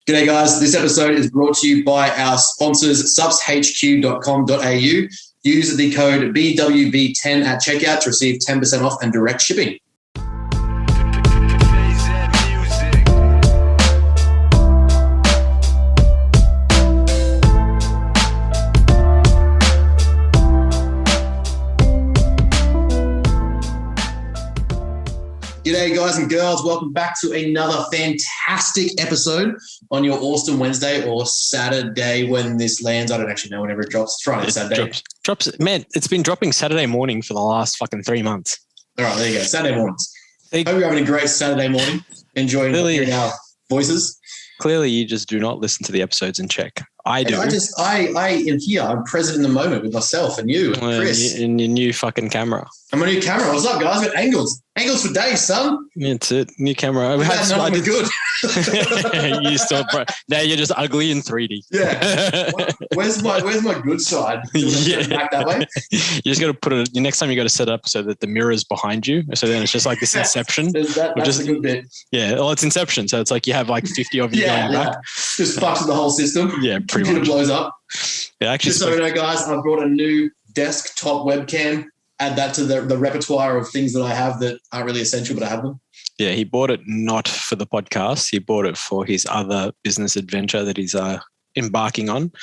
G'day guys, this episode is brought to you by our sponsors supshq.com.au. Use the code BWB10 at checkout to receive 10% off and direct shipping. G'day guys and girls, welcome back to another fantastic episode on your awesome Wednesday or Saturday when this lands. I don't actually know whenever it drops. It's Friday, Saturday. Drops. Man, it's been dropping Saturday morning for the last fucking 3 months. All right, there you go. Saturday mornings. Hope you're having a great Saturday morning. Enjoying hearing our voices. Clearly, you just do not listen to the episodes and check. I do. I am here. I'm present in the moment with myself and you and Chris. In your new fucking camera. I'm a new camera. What's up, guys? Got angles. Angles for days, son. That's it. New camera. I did good. You still, bro. Now you're just ugly in 3D. Yeah. Where's my good side? Yeah. Back that way. You just got to put it. Next time you got to set up so that the mirror's behind you. So then it's just like this Inception. That's a good bit. Yeah. Well, it's Inception. So it's like you have like 50 of you going back. Just fucks with the whole system. Yeah. Pretty much. Blows up. Yeah. Actually, just so you know, guys, I've brought a new desktop webcam. Add that to the repertoire of things that I have that aren't really essential, but I have them. Yeah, he bought it not for the podcast. He bought it for his other business adventure that he's embarking on.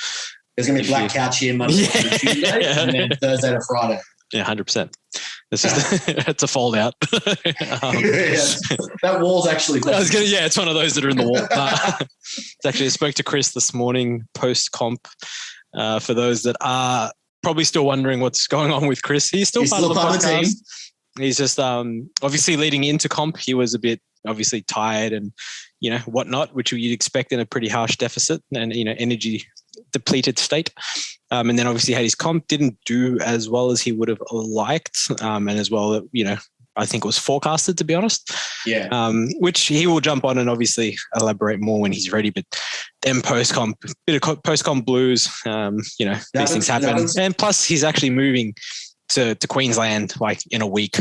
There's going to be black couch here Monday to Tuesday and then Thursday to Friday. Yeah, 100%. It's a fold out. That wall's actually close. It's one of those that are in the wall. It's actually, I spoke to Chris this morning post-comp. For those that are probably still wondering what's going on with Chris. He's still part of the podcast. He's just obviously leading into comp. He was a bit obviously tired and whatnot, which you'd expect in a pretty harsh deficit and energy depleted state. And then obviously had his comp, didn't do as well as he would have liked, and as well I think it was forecasted, to be honest. Yeah. Which he will jump on and obviously elaborate more when he's ready. But then post-comp, bit of post-comp blues, these things happen. And plus he's actually moving to Queensland like in a week.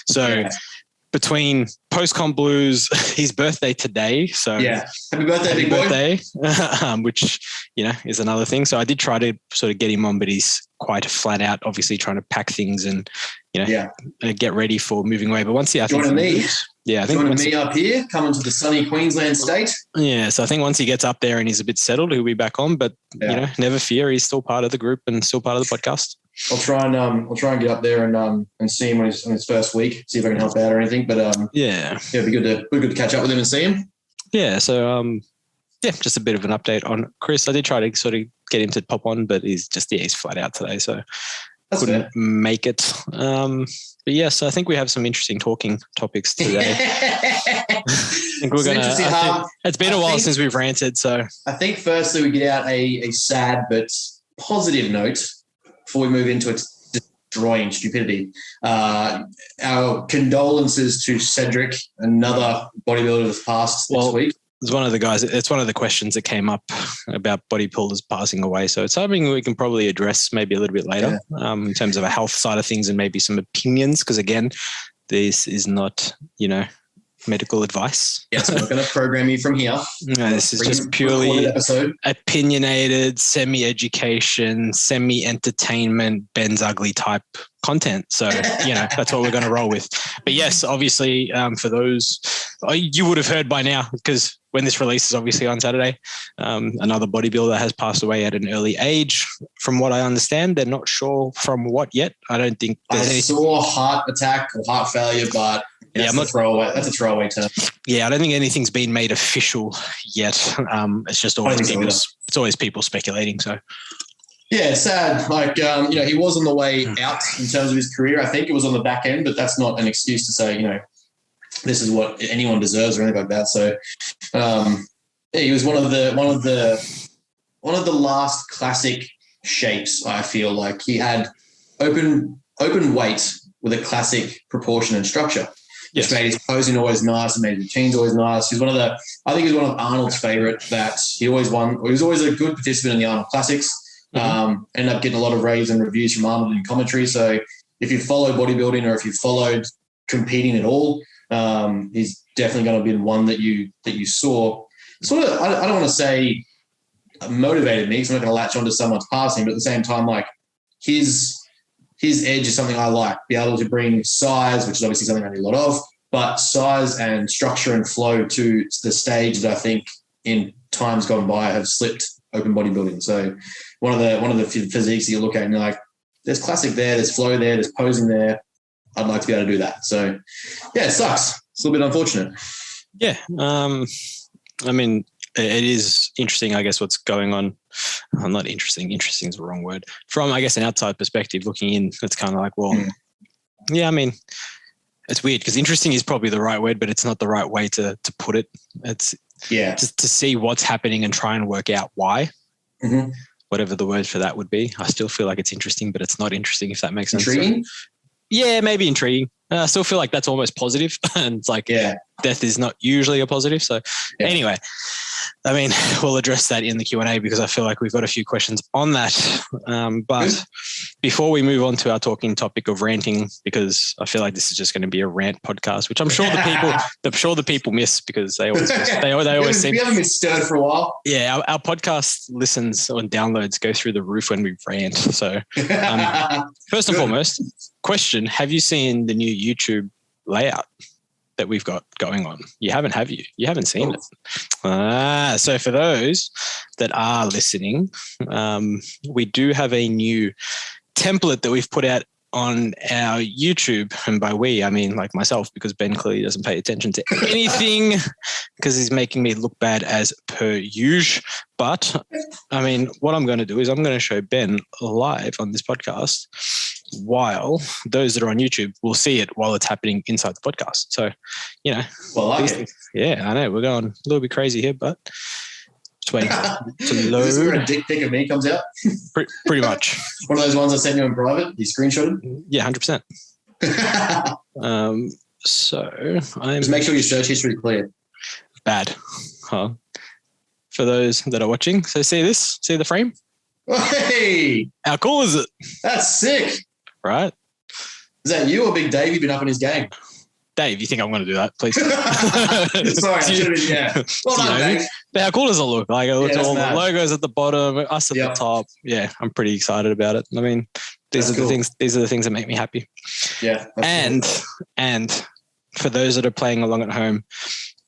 So between post-comp blues, his birthday today. So happy birthday, big boy. Which, is another thing. So I did try to sort of get him on, but he's quite flat out, obviously trying to pack things and, get ready for moving away. But once he, I think, joining me up here, coming to the sunny Queensland state. Yeah, so I think once he gets up there and he's a bit settled, he'll be back on. But never fear, he's still part of the group and still part of the podcast. I'll try and get up there and see him on his first week, see if I can help out or anything. But it'd be good to catch up with him and see him. Yeah, so just a bit of an update on Chris. I did try to sort of get him to pop on, but he's flat out today, so that's couldn't fair. make it. But yes, I think we have some interesting talking topics today. I think we're it's been a while since we've ranted, so I think firstly we get out a sad but positive note before we move into its destroying stupidity. Our condolences to Cedric, another bodybuilder that's passed this week. It's one of the guys. It's one of the questions that came up about bodybuilders passing away. So it's something we can probably address maybe a little bit later in terms of a health side of things and maybe some opinions. Because again, this is not, medical advice. Yes, we're not going to program you from here. No, this is just purely opinionated, semi-education, semi-entertainment, Ben's ugly type content. So, that's what we're going to roll with. But yes, obviously, for those, you would have heard by now because when this releases, obviously on Saturday, another bodybuilder has passed away at an early age. From what I understand, they're not sure from what yet. I don't think there's anything. I saw heart attack or heart failure, but that's a throwaway term. Yeah, I don't think anything's been made official yet. It's just always people. It's always people speculating. So. Yeah, it's sad. Like, he was on the way out in terms of his career. I think it was on the back end, but that's not an excuse to say, this is what anyone deserves or anything like that. So, he was one of the last classic shapes. I feel like he had open weight with a classic proportion and structure. Which made his posing always nice and made his routines always nice. He's one of Arnold's favorite that he always won. He was always a good participant in the Arnold Classics. Ended up getting a lot of raves and reviews from Arnold in commentary. So if you follow bodybuilding or if you followed competing at all, he's definitely going to be one that you saw. sort of, I don't want to say motivated me because I'm not going to latch onto someone's passing, but at the same time, like his edge is something I like. Be able to bring size, which is obviously something I need a lot of, but size and structure and flow to the stage that I think in times gone by have slipped open bodybuilding. So one of the physiques that you look at and you're like, there's classic there, there's flow there, there's posing there. I'd like to be able to do that. So yeah, it sucks. It's a little bit unfortunate. Yeah. I mean, it is interesting, I guess, what's going on. Not interesting. Interesting is the wrong word. From, I guess, an outside perspective looking in, it's kind of like, well, yeah, I mean, it's weird because interesting is probably the right word, but it's not the right way to put it. It's just to see what's happening and try and work out why. Mm-hmm. Whatever the word for that would be. I still feel like it's interesting, but it's not interesting, if that makes sense. Intriguing? Yeah, maybe intriguing. I still feel like that's almost positive. And it's like, death is not usually a positive. So anyway, I mean, we'll address that in the Q&A because I feel like we've got a few questions on that. But before we move on to our talking topic of ranting, because I feel like this is just going to be a rant podcast, which I'm sure the people miss because they always seem. We haven't been stirred for a while. Yeah, our podcast listens and downloads go through the roof when we rant. So first and foremost, question: have you seen the new YouTube layout that we've got going on? You haven't, have you? You haven't seen it. So for those that are listening, we do have a new template that we've put out on our YouTube. And by we, I mean like myself, because Ben clearly doesn't pay attention to anything because he's making me look bad as per usual. But I mean, what I'm going to do is I'm going to show Ben live on this podcast, while those that are on YouTube will see it while it's happening inside the podcast. So, you know, I know we're going a little bit crazy here, but just waiting to load. Is this where a dick pic of me comes out? Pretty much. One of those ones I sent you in private. You screenshotted? Yeah, 100%. So just make sure your search history is clear. Bad. Huh? For those that are watching, so see this? See the frame? Hey! How cool is it? That's sick. Right? Is that you or Big Dave? You've been up in his game. Dave, you think I'm going to do that, please? Sorry, I should have been, yeah. Well done, Dave. But how cool does it look? Like, it looks all the logos at the bottom, us at the top. Yeah, I'm pretty excited about it. I mean, these are the things that make me happy. Yeah. And for those that are playing along at home,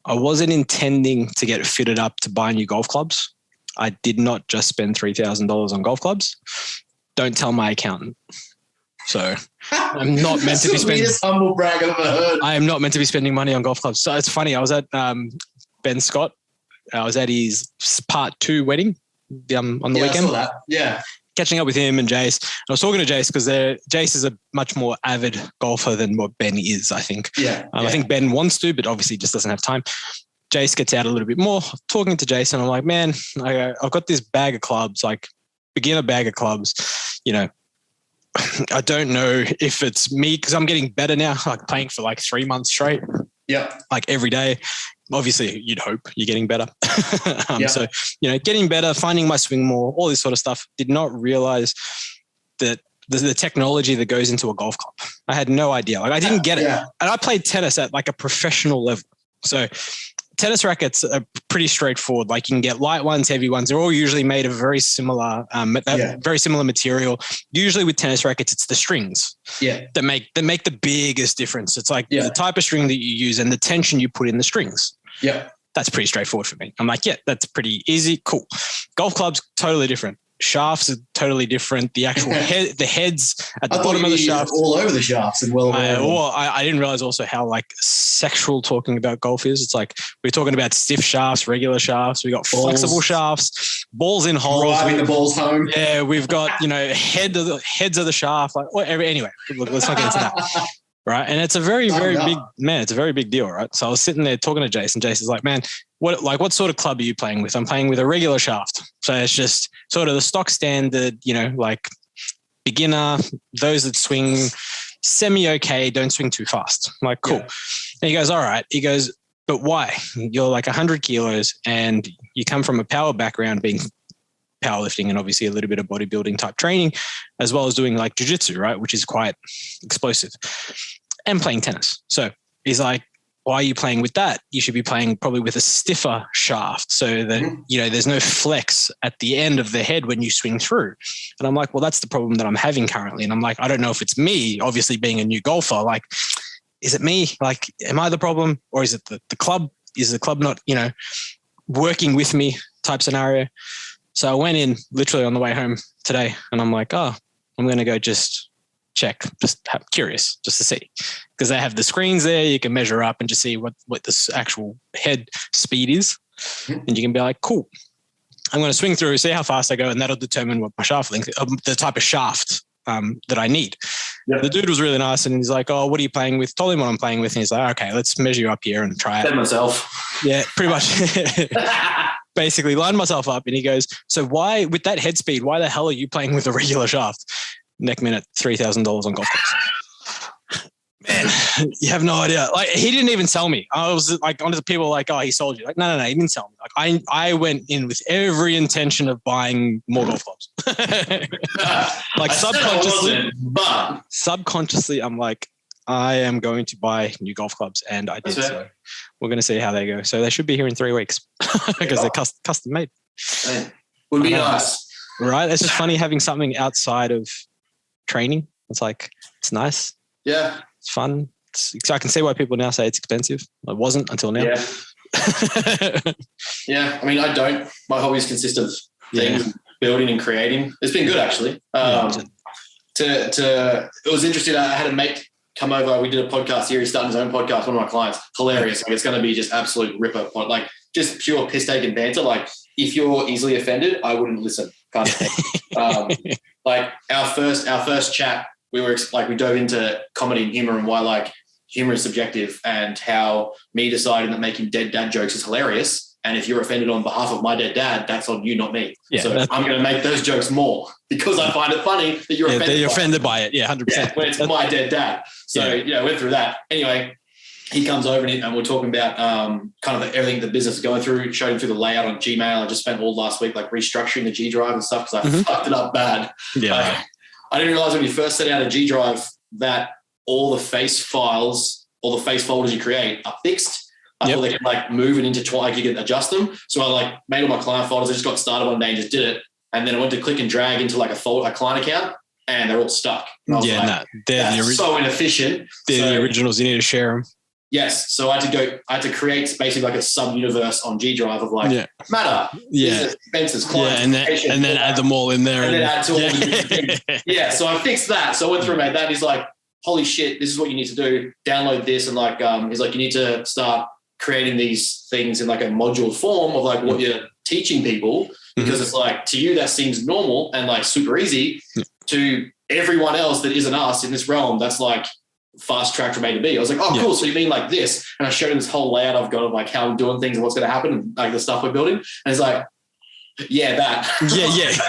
I wasn't intending to get fitted up to buy new golf clubs. I did not just spend $3,000 on golf clubs. Don't tell my accountant. So I'm not meant to be spending. That's the humble brag I've ever heard. I am not meant to be spending money on golf clubs. So it's funny. I was at Ben Scott. I was at his part 2 wedding on the weekend. I saw that. Yeah. Catching up with him and Jace. I was talking to Jace because Jace is a much more avid golfer than what Ben is, I think. Yeah. I think Ben wants to, but obviously just doesn't have time. Jace gets out a little bit more. Talking to Jason, I'm like, man, I've got this bag of clubs, like beginner bag of clubs, you know. I don't know if it's me because I'm getting better now, like playing for like 3 months straight. Yeah. Like every day. Obviously, you'd hope you're getting better. So, you know, getting better, finding my swing more, all this sort of stuff. Did not realize that the technology that goes into a golf club. I had no idea. Like I didn't get it. And I played tennis at like a professional level. So tennis rackets are pretty straightforward. Like you can get light ones, heavy ones. They're all usually made of very similar material. Usually with tennis rackets, it's the strings that make the biggest difference. It's like the type of string that you use and the tension you put in the strings. Yeah. That's pretty straightforward for me. I'm like, yeah, that's pretty easy. Cool. Golf clubs, totally different. Shafts are totally different. The actual the heads at the bottom of the shaft, all over the shafts and I didn't realize also how like sexual talking about golf is. It's like we're talking about stiff shafts, regular shafts. We got flexible shafts, balls in holes, driving the balls home. Yeah, we've got heads of the shaft. Like whatever. Anyway, look, let's not get into that. Right. And it's a very, very big, man, it's a very big deal, right? So I was sitting there talking to Jason. Jason's like, man, what sort of club are you playing with? I'm playing with a regular shaft. So it's just sort of the stock standard, you know, like beginner, those that swing semi-okay, don't swing too fast. I'm like, cool. Yeah. And he goes, all right. He goes, but why? You're like 100 kilos and you come from a power background being powerlifting and obviously a little bit of bodybuilding type training, as well as doing like jiu-jitsu, right? Which is quite explosive, and playing tennis. So he's like, why are you playing with that? You should be playing probably with a stiffer shaft so that, there's no flex at the end of the head when you swing through. And I'm like, well, that's the problem that I'm having currently. And I'm like, I don't know if it's me, obviously being a new golfer. Like, is it me? Like, am I the problem? Or is it the club? Is the club not, working with me type scenario? So I went in literally on the way home today and I'm like, I'm going to go just check, curious, just to see. Because they have the screens there, you can measure up and just see what this actual head speed is. And you can be like, cool, I'm going to swing through, see how fast I go, and that'll determine what my shaft length, the type of shaft that I need. Yep. The dude was really nice and he's like, oh, what are you playing with? Told him what I'm playing with. And he's like, okay, let's measure you up here and try it. Said myself. Yeah, pretty much. Basically lined myself up and he goes, so why, with that head speed, why the hell are you playing with a regular shaft? Neck minute, $3,000 on golf clubs. Man, you have no idea. Like, he didn't even sell me. I was like, honestly, people like, oh, he sold you. Like, no, he didn't sell me. Like, I went in with every intention of buying more golf clubs. Like subconsciously, I'm like, I am going to buy new golf clubs, and I did. So we're going to see how they go. So they should be here in 3 weeks because they're custom made. Would be nice, right? It's just funny having something outside of training. It's like, it's nice. Yeah, it's fun. So I can see why people now say it's expensive. It wasn't until now. Yeah. I mean, I don't. My hobbies consist of things, building and creating. It's been good actually. It was interesting. I had a mate come over. We did a podcast here. He's starting his own podcast. One of my clients. Hilarious. Like, it's going to be just absolute ripper. Like, just pure piss take and banter. Like, if you're easily offended, I wouldn't listen. Kind of thing. Like our first chat, we dove into comedy and humor and why like humor is subjective, and how me deciding that making dead dad jokes is hilarious. And if you're offended on behalf of my dead dad, that's on you, not me. Yeah, so I'm going to make those jokes more because I find it funny that you're offended by it. Yeah, 100%. Yeah, when it's my dead dad. So, went through that. Anyway, he comes over and we're talking about kind of everything the business is going through, showed him through the layout on Gmail. I just spent all last week like restructuring the G drive and stuff because I fucked it up bad. Yeah. I didn't realize when you first set out a G drive that all the face files, all the face folders you create are fixed. I thought they could like move it into like you can adjust them. So I like made all my client folders. I just got started one day and just did it. And then I went to click and drag into like a client account and they're all stuck. That's so inefficient. They're the originals. You need to share them. Yes. So I had to create basically like a sub-universe on G Drive of like matter, business, expenses, clients, and then add them all in there. And then add to all the things. Yeah. So I fixed that. So I went through and made that. And he's like, holy shit, this is what you need to do. Download this. And like, he's like, you need to start creating these things in like a module form of like what you're teaching people, because it's like, to you, that seems normal and like super easy. To everyone else that isn't us in this realm, that's like fast track from A to B. I was like, oh, cool. So you mean like this? And I showed him this whole layout I've got of like how I'm doing things and what's going to happen and like the stuff we're building. And it's like, that.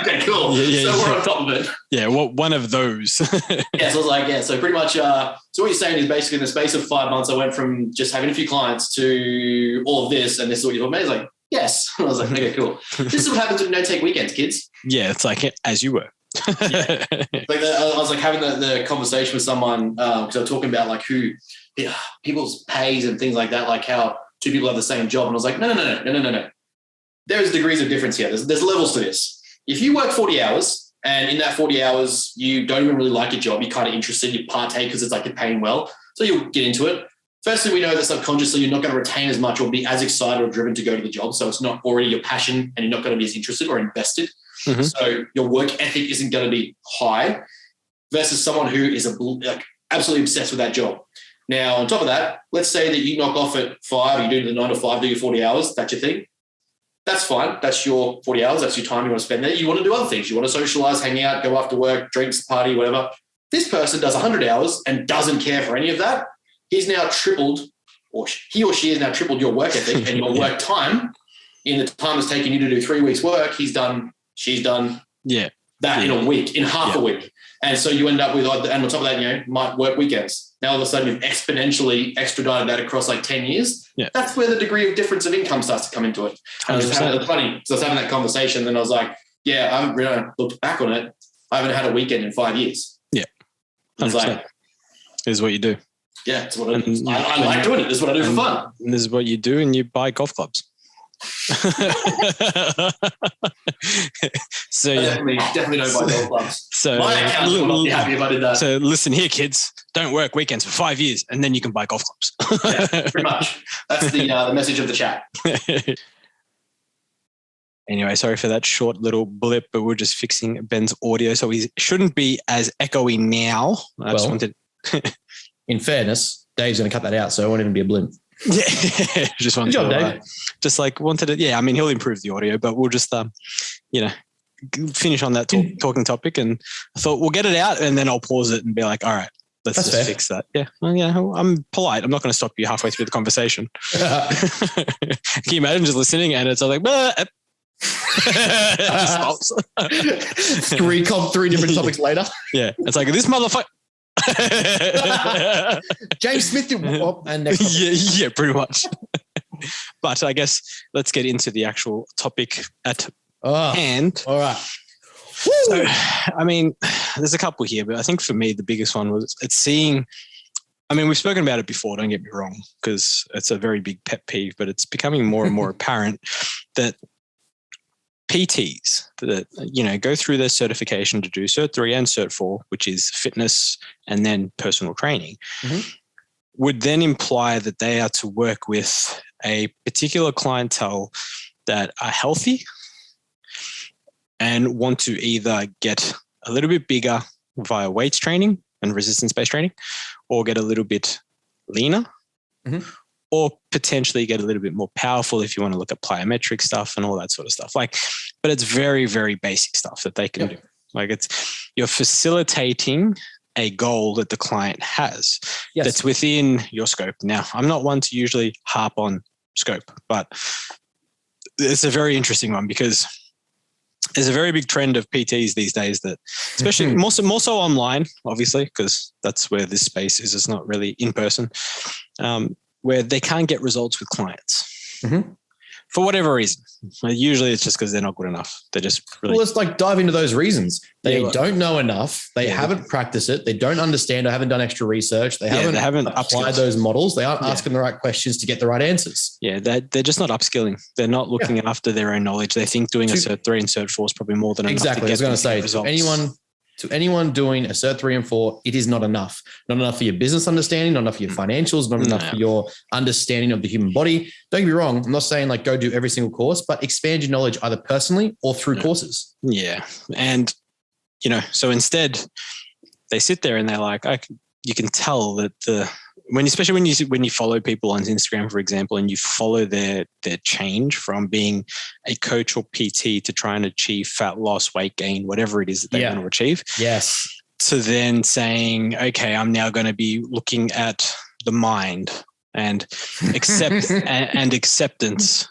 Okay, cool. So we're on top of it. Yeah, well, one of those. So I was like, so pretty much, so what you're saying is basically in the space of 5 months, I went from just having a few clients to all of this, and this is what you're talking about. He's like, yes. And I was like, okay, cool. This is what happens when you don't take weekends, kids. Yeah, it's like as you were. Like I was like having the conversation with someone because I was talking about like who people's pays and things like that, like how two people have the same job. And I was like, no. There's degrees of difference here. There's levels to this. If you work 40 hours and in that 40 hours, you don't even really like your job, you're kind of interested, you partake because it's like you're paying well. So you'll get into it. Firstly, we know that subconsciously you're not going to retain as much or be as excited or driven to go to the job. So it's not already your passion and you're not going to be as interested or invested. So your work ethic isn't going to be high versus someone who is like absolutely obsessed with that job. Now, on top of that, let's say that you knock off at 5, you do the 9 to 5, do your 40 hours, that's your thing. That's fine. That's your 40 hours. That's your time you want to spend there. You want to do other things. You want to socialize, hang out, go after work, drinks, party, whatever. This person does 100 hours and doesn't care for any of that. He's now tripled, or he or she has now tripled your work ethic and your work time. In the time it's taken you to do 3 weeks work, she's done that in a week, in half a week. And so you end up with, and on top of that, might work weekends. Now all of a sudden you've exponentially extradited that across like 10 years. Yeah. That's where the degree of difference of income starts to come into it. And it's funny. So I was having that conversation, then I was like, I haven't really looked back on it. I haven't had a weekend in 5 years. Yeah. 100%. Like, is what you do. Yeah, it's what I like doing it. This is what I do for fun. And this is what you do, and you buy golf clubs. So definitely don't buy golf clubs. So my account will not be happy if I did that. So listen here, kids, don't work weekends for 5 years, and then you can buy golf clubs. Yeah, pretty much. That's the message of the chat. Anyway, sorry for that short little blip, but we're just fixing Ben's audio, so he shouldn't be as echoey now. I just wanted. In fairness, Dave's going to cut that out, so it won't even be a blimp. Yeah, just wanted Good job, Dave. Just like wanted it. Yeah, I mean, he'll improve the audio, but we'll just, finish on that talking topic. And I thought we'll get it out, and then I'll pause it and be like, all right, let's fix that. Yeah, well, yeah. I'm polite. I'm not going to stop you halfway through the conversation. Can you imagine just listening and it's all like, stops. three different topics later. Yeah, it's like this motherfucker. James Smith did and next yeah, pretty much. But I guess let's get into the actual topic at hand. All right. So, I mean, there's a couple here, but I think for me the biggest one was it's seeing. I mean, we've spoken about it before. Don't get me wrong, because it's a very big pet peeve, but it's becoming more and more apparent that PTs that go through their certification to do Cert 3 and Cert 4, which is fitness and then personal training, would then imply that they are to work with a particular clientele that are healthy and want to either get a little bit bigger via weights training and resistance-based training, or get a little bit leaner, or potentially get a little bit more powerful if you want to look at plyometric stuff and all that sort of stuff. But it's very, very basic stuff that they can do. You're facilitating a goal that the client has that's within your scope. Now, I'm not one to usually harp on scope, but it's a very interesting one because there's a very big trend of PTs these days that, especially more so online, obviously, because that's where this space is. It's not really in person, where they can't get results with clients for whatever reason. Usually it's just because they're not good enough. They're just really... Well, let's dive into those reasons. They don't know enough. They haven't practiced it. They don't understand or haven't done extra research. They haven't applied those models. They aren't asking the right questions to get the right answers. Yeah, they're just not upskilling. They're not looking after their own knowledge. They think doing a Cert 3 and Cert 4 is probably more than enough. Exactly. I was going to say, to anyone doing a Cert 3 and 4, it is not enough. Not enough for your business understanding, not enough for your financials, not enough for your understanding of the human body. Don't get me wrong. I'm not saying go do every single course, but expand your knowledge either personally or through courses. Yeah. And, so instead they sit there and they're like, you can tell that especially when you follow people on Instagram, for example, and you follow their change from being a coach or PT to try and achieve fat loss, weight gain, whatever it is that they want to achieve. Yes. To then saying, okay, I'm now going to be looking at the mind and acceptance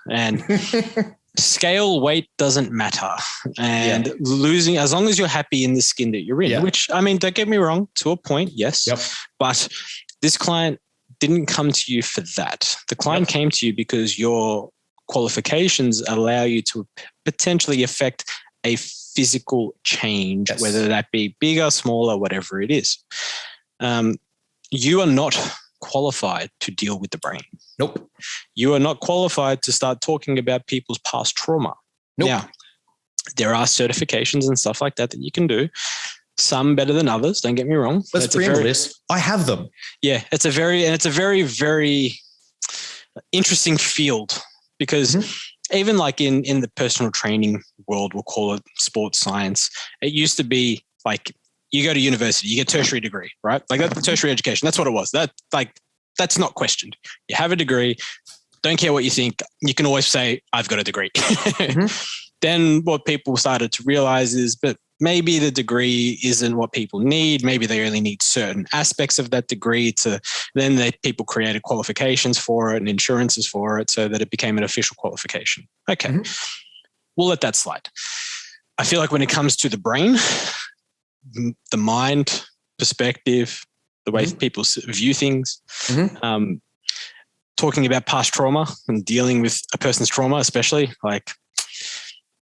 and scale weight doesn't matter. And losing, as long as you're happy in the skin that you're in, which, I mean, don't get me wrong, to a point, yes. But this client didn't come to you for that. The client came to you because your qualifications allow you to potentially affect a physical change, whether that be bigger, smaller, whatever it is. You are not qualified to deal with the brain. Nope. You are not qualified to start talking about people's past trauma. Nope. Now, there are certifications and stuff like that you can do. Some better than others. Don't get me wrong. Let's preamble this. I have them. Yeah, it's a very, very interesting field because even in the personal training world, we'll call it sports science. It used to be you go to university, you get a tertiary degree, right? That's tertiary education. That's what it was. That's not questioned. You have a degree. Don't care what you think. You can always say, I've got a degree. Then what people started to realize is, but maybe the degree isn't what people need. Maybe they only need certain aspects of that degree then people created qualifications for it and insurances for it so that it became an official qualification. Okay. We'll let that slide. I feel like when it comes to the brain, the mind, perspective, the way people view things, talking about past trauma and dealing with a person's trauma, especially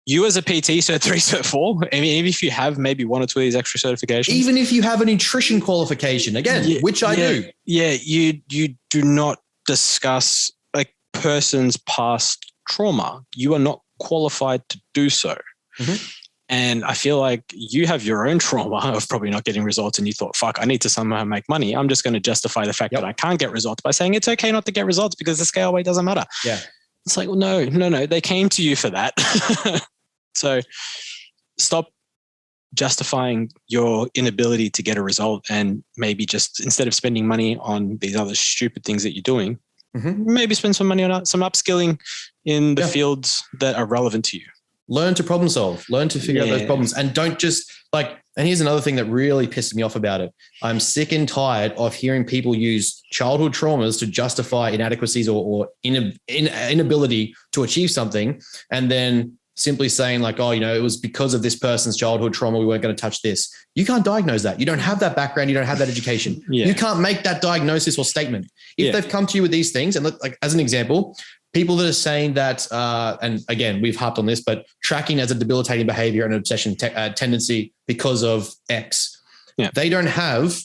you as a PT, Cert 3, Cert 4, I mean, even if you have maybe one or two of these extra certifications. Even if you have a nutrition qualification, again, which I do. Yeah, you do not discuss a person's past trauma. You are not qualified to do so. Mm-hmm. And I feel like you have your own trauma of probably not getting results and you thought, fuck, I need to somehow make money. I'm just going to justify the fact that I can't get results by saying it's okay not to get results because the scale weight doesn't matter. Yeah. It's like, well, no. They came to you for that. So stop justifying your inability to get a result and maybe just instead of spending money on these other stupid things that you're doing, maybe spend some money on some upskilling in the fields that are relevant to you. Learn to problem solve, learn to figure out those problems, and don't just and here's another thing that really pisses me off about it. I'm sick and tired of hearing people use childhood traumas to justify inadequacies or inability to achieve something. And then simply saying like, oh, it was because of this person's childhood trauma, we weren't going to touch this. You can't diagnose that. You don't have that background. You don't have that education. You can't make that diagnosis or statement. If they've come to you with these things, and like as an example, people that are saying that, and again, we've harped on this, but tracking as a debilitating behavior and obsession tendency because of X, they don't have,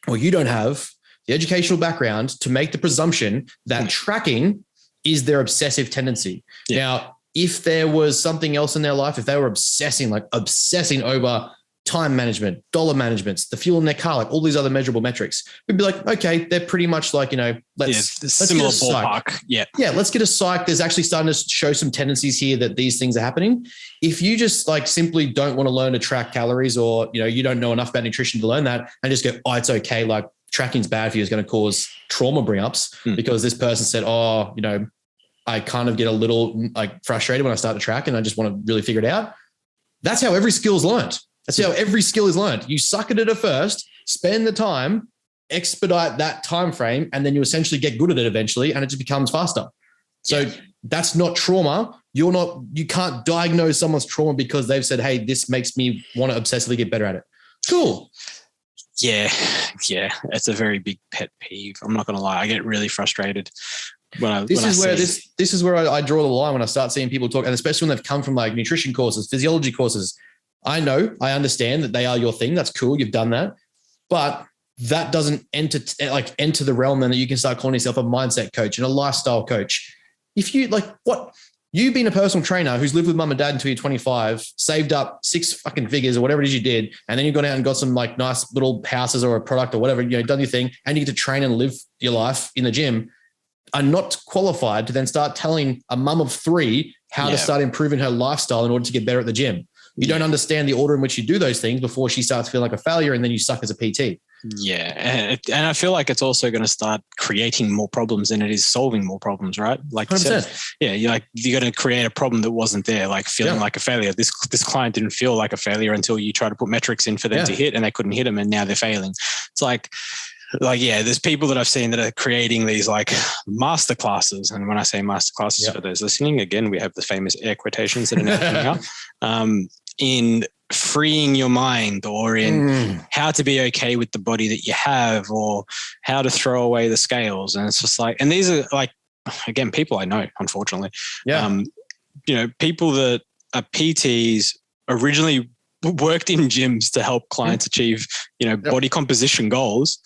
or you don't have the educational background to make the presumption that tracking is their obsessive tendency. Now, if there was something else in their life, if they were obsessing over time management, dollar managements, the fuel in their car, like all these other measurable metrics, we'd be like, okay, they're pretty much like, let's similar get a ballpark. psych. Yeah, let's get a psych. There's actually starting to show some tendencies here that these things are happening. If you just simply don't want to learn to track calories, or, you don't know enough about nutrition to learn that, and just go, oh, it's okay. Like tracking's bad for you, is going to cause trauma bring-ups because this person said, oh, I kind of get a little frustrated when I start to track and I just want to really figure it out. That's how every skill is learned. That's how every skill is learned. You suck at it at first, spend the time, expedite that time frame, and then you essentially get good at it eventually, and it just becomes faster. So that's not trauma. You can't diagnose someone's trauma because they've said, hey, this makes me want to obsessively get better at it. Cool. Yeah. It's a very big pet peeve. I'm not going to lie. I get really frustrated. This is where I draw the line when I start seeing people talk, and especially when they've come from nutrition courses, physiology courses. I understand that they are your thing. That's cool. You've done that, but that doesn't enter the realm then that you can start calling yourself a mindset coach and a lifestyle coach. If you you've been a personal trainer who's lived with mum and dad until you're 25, saved up 6 fucking figures or whatever it is you did, and then you've gone out and got some nice little houses or a product or whatever, done your thing, and you get to train and live your life in the gym, are not qualified to then start telling a mum of 3 how to start improving her lifestyle in order to get better at the gym. You don't understand the order in which you do those things before she starts feeling like a failure, and then you suck as a PT. Yeah. And I feel like it's also going to start creating more problems than it is solving more problems, right? Like 100%. You said, you're going to create a problem that wasn't there, like feeling like a failure. This client didn't feel like a failure until you try to put metrics in for them to hit, and they couldn't hit them, and now they're failing. It's there's people that I've seen that are creating these master classes. And when I say master classes for those listening, again, we have the famous air quotations that are now coming up, in freeing your mind, or in how to be okay with the body that you have, or how to throw away the scales. And it's just and these are again, people I know, unfortunately, people that are PTs originally worked in gyms to help clients achieve, body composition goals.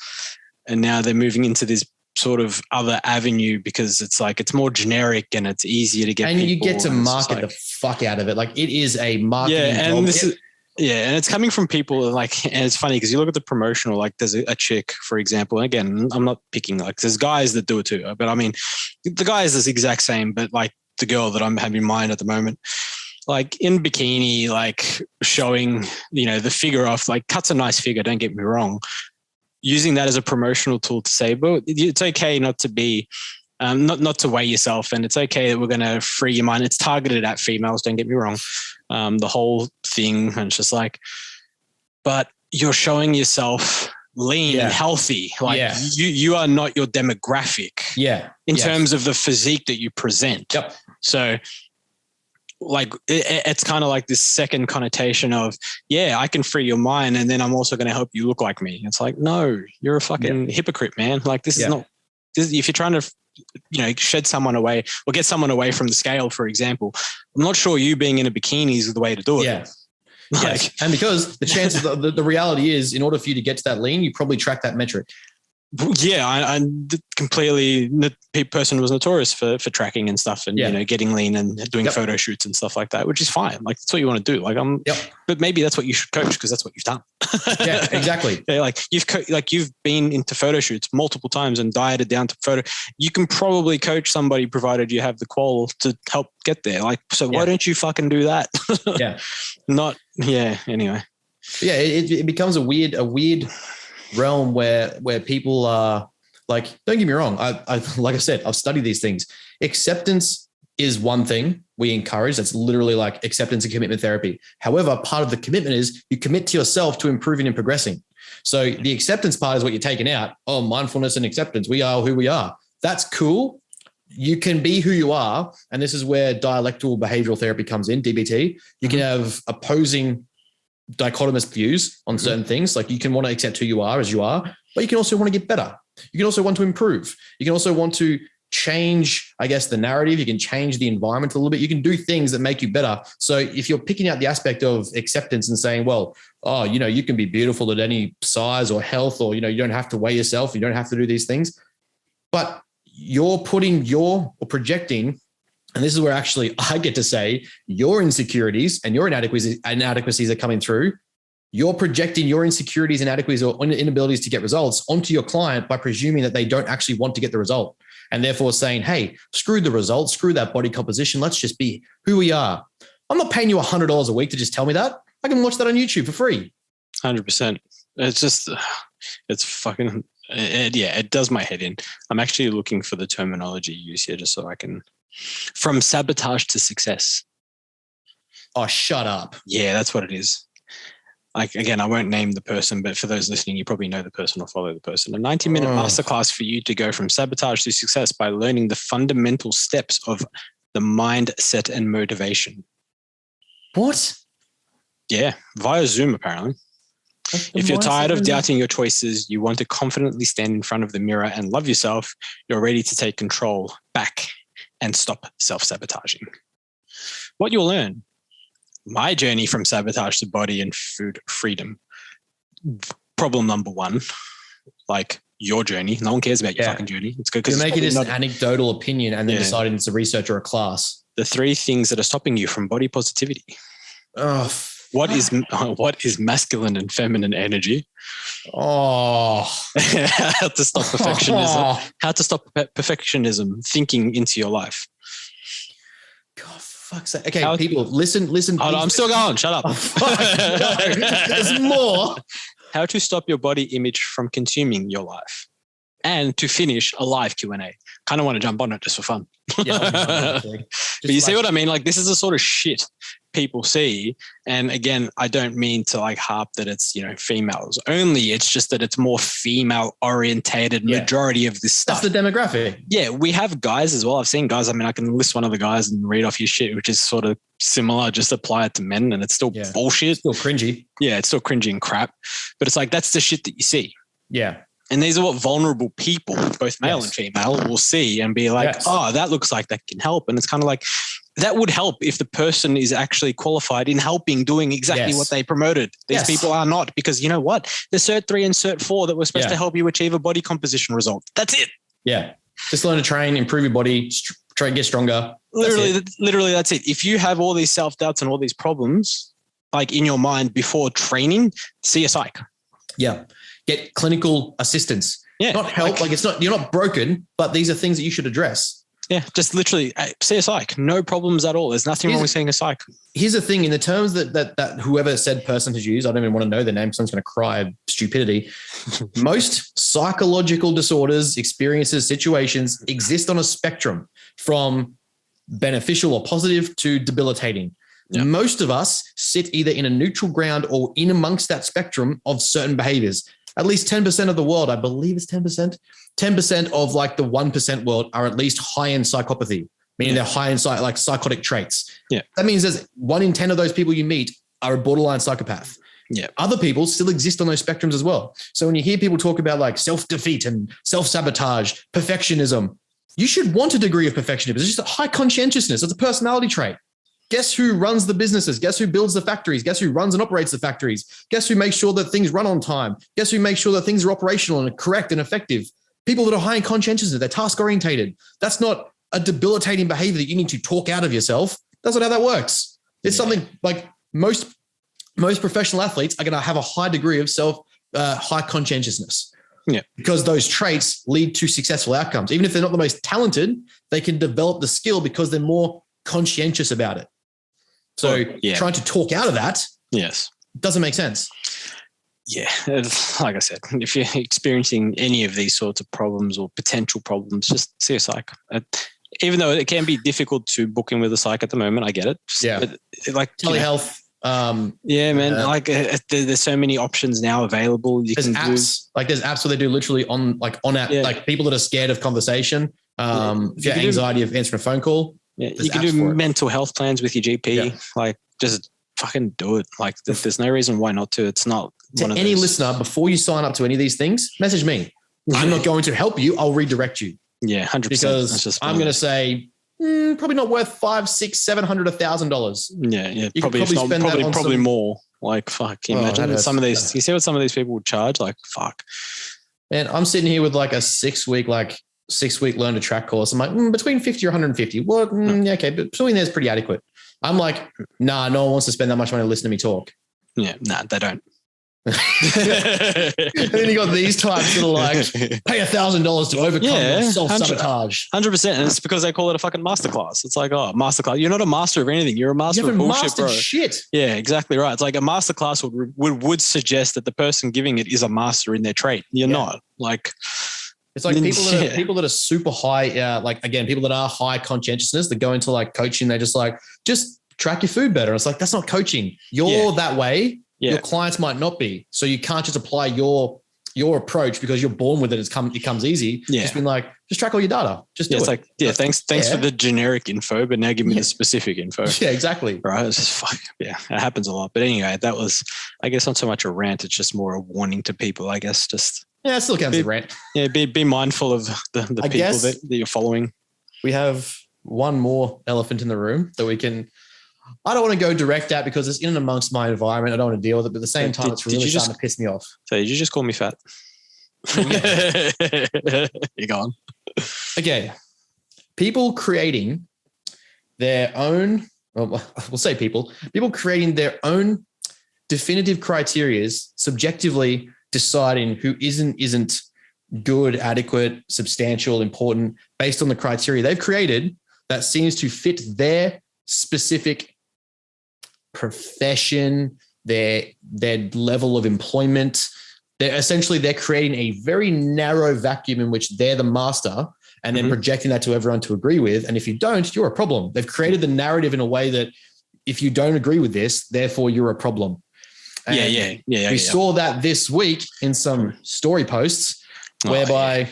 And now they're moving into this sort of other avenue because it's more generic and it's easier to get. And people, you get to market the fuck out of it. It is a marketing job. And it's coming from people and it's funny because you look at the promotional, there's a chick, for example, and again, I'm not picking, there's guys that do it too, but I mean, the guy is the exact same, but the girl that I'm having in mind at the moment, in bikini, showing, the figure off, cuts a nice figure, don't get me wrong, using that as a promotional tool to say, well, it's okay not to be, not to weigh yourself, and it's okay that we're going to free your mind. It's targeted at females, don't get me wrong. The whole thing, and it's just but you're showing yourself lean and healthy. You are not your demographic in terms of the physique that you present. Yep. So it's kind of this second connotation of, I can free your mind, and then I'm also going to help you look like me. It's no, you're a fucking hypocrite, man. This is not, if you're trying to shed someone away or get someone away from the scale, for example, I'm not sure you being in a bikini is the way to do it. Yeah. Yes. And because the chances, the reality is, in order for you to get to that lean, you probably track that metric. Yeah, I completely. The person was notorious for tracking and stuff, and getting lean and doing photo shoots and stuff like that, which is fine. Like that's what you want to do. Like but maybe that's what you should coach because that's what you've done. Yeah, exactly. Like you've been into photo shoots multiple times and dieted down to photo. You can probably coach somebody provided you have the qual to help get there. Like, so why don't you fucking do that? Anyway. Yeah, it becomes a weird realm where people are like, don't get me wrong. I like I said, I've studied these things. Acceptance is one thing we encourage. That's literally like acceptance and commitment therapy. However, part of the commitment is you commit to yourself to improving and progressing. So the acceptance part is what you're taking out. Oh, mindfulness and acceptance. We are who we are. That's cool. You can be who you are. And this is where dialectical behavioral therapy comes in, DBT. You can have opposing dichotomous views on certain things. Like you can want to accept who you are as you are, but you can also want to get better. You can also want to improve. You can also want to change, I guess, the narrative. You can change the environment a little bit. You can do things that make you better. So if you're picking out the aspect of acceptance and saying, well, you can be beautiful at any size or health, or, you don't have to weigh yourself. You don't have to do these things, but you're projecting. And this is where actually I get to say your insecurities and your inadequacies are coming through. You're projecting your insecurities, inadequacies, or inabilities to get results onto your client by presuming that they don't actually want to get the result. And therefore saying, hey, screw the result, screw that body composition. Let's just be who we are. I'm not paying you $100 a week to just tell me that. I can watch that on YouTube for free. 100%. It's fucking, it does my head in. I'm actually looking for the terminology used here just so I can. From sabotage to success. Oh, shut up. Yeah, that's what it is. Like, again, I won't name the person, but for those listening, you probably know the person or follow the person. A 90-minute masterclass for you to go from sabotage to success by learning the fundamental steps of the mindset and motivation. What? Yeah, via Zoom, apparently. If you're tired of doubting your choices, you want to confidently stand in front of the mirror and love yourself, you're ready to take control back and stop self-sabotaging. What you'll learn, my journey from sabotage to body and food freedom. Problem number one, like your journey. No one cares about your fucking journey. It's good because you're making this an anecdotal opinion and then deciding it's a research or a class. The 3 things that are stopping you from body positivity. Oh, what is masculine and feminine energy? Oh, how to stop perfectionism. How to stop perfectionism thinking into your life. God, fuck's sake. Okay, people, listen. Hold on, I'm still going. Shut up. Oh, fuck, no, there's more. How to stop your body image from consuming your life. And to finish, a live Q&A. Kind of want to jump on it just for fun. Yeah, but you see what I mean? Like, this is the sort of shit people see. And again, I don't mean to like harp that it's, females only. It's just that it's more female orientated majority of this stuff. That's the demographic. Yeah. We have guys as well. I've seen guys. I mean, I can list one of the guys and read off his shit, which is sort of similar, just apply it to men and it's still bullshit. It's still cringy. Yeah. It's still cringy and crap, but it's like, that's the shit that you see. Yeah. And these are what vulnerable people, both male and female, will see and be like, oh, that looks like that can help. And it's kind of like, that would help if the person is actually qualified in helping, doing exactly what they promoted. These people are not, because you know what? The Cert 3 and Cert 4 that were supposed to help you achieve a body composition result. That's it. Yeah. Just learn to train, improve your body, try and get stronger. Literally, that's it. If you have all these self-doubts and all these problems, like in your mind before training, see a psych. Yeah. Get clinical assistance. Yeah. Not help. Like it's not, you're not broken, but these are things that you should address. Yeah. Just literally see a psych. No problems at all. There's nothing wrong with seeing a psych. Here's the thing, in the terms that whoever said person has used, I don't even want to know their name, so I'm just going to cry stupidity. Most psychological disorders, experiences, situations exist on a spectrum from beneficial or positive to debilitating. Yep. Most of us sit either in a neutral ground or in amongst that spectrum of certain behaviors. At least 10% of the world, I believe it's 10%. 10% of like the 1% world are at least high in psychopathy, meaning they're high in like psychotic traits. Yeah. That means there's 1 in 10 of those people you meet are a borderline psychopath. Yeah. Other people still exist on those spectrums as well. So when you hear people talk about like self-defeat and self-sabotage, perfectionism, You should want a degree of perfectionism. It's just a high conscientiousness. It's a personality trait. Guess who runs the businesses? Guess who builds the factories? Guess who runs and operates the factories? Guess who makes sure that things run on time? Guess who makes sure that things are operational and correct and effective? People that are high in conscientiousness, they're task orientated. That's not a debilitating behavior that you need to talk out of yourself. That's not how that works. It's something like most professional athletes are going to have a high degree of high conscientiousness. Yeah. Because those traits lead to successful outcomes. Even if they're not the most talented, they can develop the skill because they're more conscientious about it. So trying to talk out of that doesn't make sense. Yeah. Like I said, if you're experiencing any of these sorts of problems or potential problems, just see a psych. Even though it can be difficult to book in with a psych at the moment, I get it. Like telehealth. There's so many options now available. There's apps where they do literally on app, like people that are scared of conversation. If you have anxiety of answering a phone call, you can do mental health plans with your GP. Like, just fucking do it. Like, there's no reason why not to. It's not one of those. Any listener, before you sign up to any of these things, message me. I'm not going to help you. I'll redirect you. Yeah, 100%. Because I'm going to say probably not worth $500, $600, $700, $1,000. Yeah. Probably more. Like, fuck. Can you imagine some of these? You see what some of these people would charge? Like, fuck. And I'm sitting here with like a 6 week learn to track course. I'm like, between 50 or 150. Well, okay, but between there's pretty adequate. I'm like, nah, no one wants to spend that much money to listen to me talk. Yeah, nah, they don't. And then you got these types that are like, pay $1,000 to overcome self-sabotage. 100%. And it's because they call it a fucking masterclass. It's like, oh, masterclass. You're not a master of anything. You're a master of bullshit, bro. Shit. Yeah, exactly right. It's like a masterclass would suggest that the person giving it is a master in their trait. You're not. Like, it's like people that are super high, people that are high conscientiousness that go into like coaching, they're just like, just track your food better. It's like, that's not coaching. You're that way. Yeah. Your clients might not be. So you can't just apply your approach because you're born with it. It comes easy. Yeah. Just being like, just track all your data. Just do it. Like, thanks for the generic info, but now give me the specific info. Yeah, exactly. Right. It's just fuck. Yeah, it happens a lot. But anyway, that was, I guess, not so much a rant. It's just more a warning to people, I guess. Just it still counts as a rant. Yeah, be mindful of the people that you're following. We have one more elephant in the room that we can. I don't want to go direct at because it's in and amongst my environment. I don't want to deal with it, but at the same time, it's really starting to piss me off. So did you just call me fat? You're gone. Okay. People creating their own, we'll say people creating their own definitive criterias, subjectively deciding who isn't good, adequate, substantial, important, based on the criteria they've created that seems to fit their specific profession, their level of employment. They're creating a very narrow vacuum in which they're the master and then projecting that to everyone to agree with. And if you don't, you're a problem. They've created the narrative in a way that if you don't agree with this, therefore you're a problem. And we saw that this week in some story posts whereby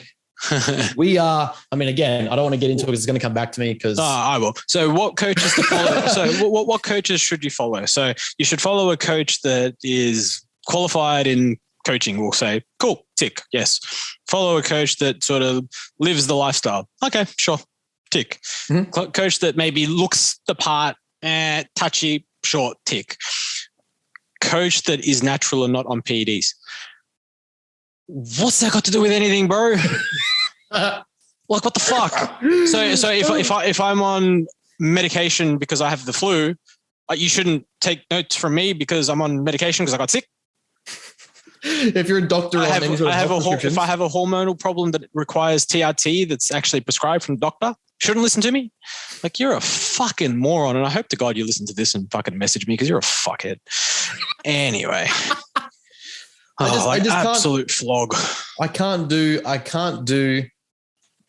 we are, again, I don't want to get into it because it's going to come back to me because I will. So what coaches to follow? So what coaches should you follow? So you should follow a coach that is qualified in coaching. We'll say, cool, tick, yes. Follow a coach that sort of lives the lifestyle. Okay, sure, tick. Mm-hmm. Coach that maybe looks the part, touchy, short, tick. Coach that is natural and not on PEDs. What's that got to do with anything, bro? Like, what the fuck? So if I'm on medication because I have the flu, you shouldn't take notes from me because I'm on medication because I got sick. If you're a doctor, if I have a hormonal problem that requires TRT that's actually prescribed from the doctor, shouldn't listen to me. Like, you're a fucking moron, and I hope to God you listen to this and fucking message me because you're a fuckhead. Anyway. I just absolute flog. I can't do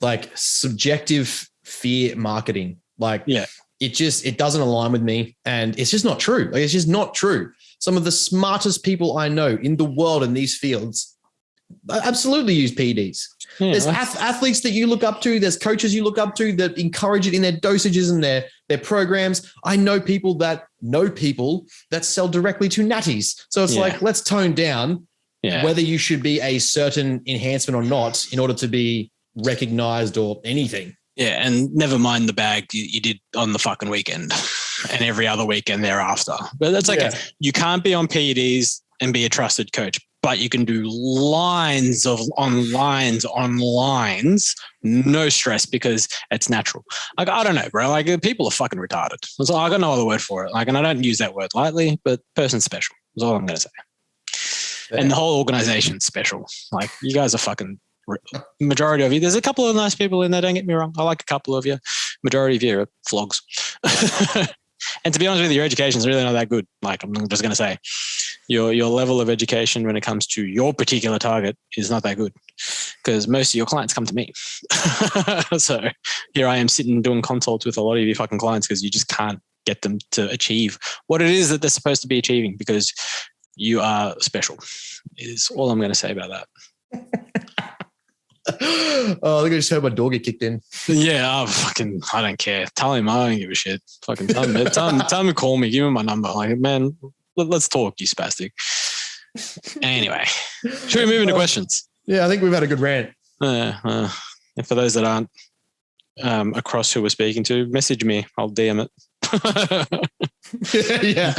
like subjective fear marketing. Like, it doesn't align with me, and it's just not true. Like, it's just not true. Some of the smartest people I know in the world in these fields absolutely use PEDs. Yeah, there's athletes that you look up to. There's coaches you look up to that encourage it in their dosages and their programs. I know people that sell directly to natties. So it's like, let's tone down whether you should be a certain enhancement or not in order to be recognized or anything. Yeah, and never mind the bag you did on the fucking weekend and every other weekend thereafter. But that's okay. Yeah. You can't be on PEDs and be a trusted coach, but you can do lines, no stress because it's natural. Like, I don't know, bro. Like, people are fucking retarded. So I got no other word for it. Like, and I don't use that word lightly, but person's special is all I'm going to say. Yeah. And the whole organization's special. Like, you guys are fucking... Majority of you, there's a couple of nice people in there, don't get me wrong. I like a couple of you. Majority of you are flogs. And to be honest with you, your education is really not that good. Like, I'm just going to say, your level of education when it comes to your particular target is not that good because most of your clients come to me. So here I am sitting doing consults with a lot of your fucking clients because you just can't get them to achieve what it is that they're supposed to be achieving because you are special is all I'm going to say about that. Oh, look, I just heard my dog get kicked in. Yeah, I don't care. Tell him I don't give a shit. Fucking tell him to call me. Give him my number. Like, man, let's talk, you spastic. Anyway, should we move into questions? Yeah, I think we've had a good rant. And for those that aren't across who we're speaking to, message me. I'll DM it. Yeah,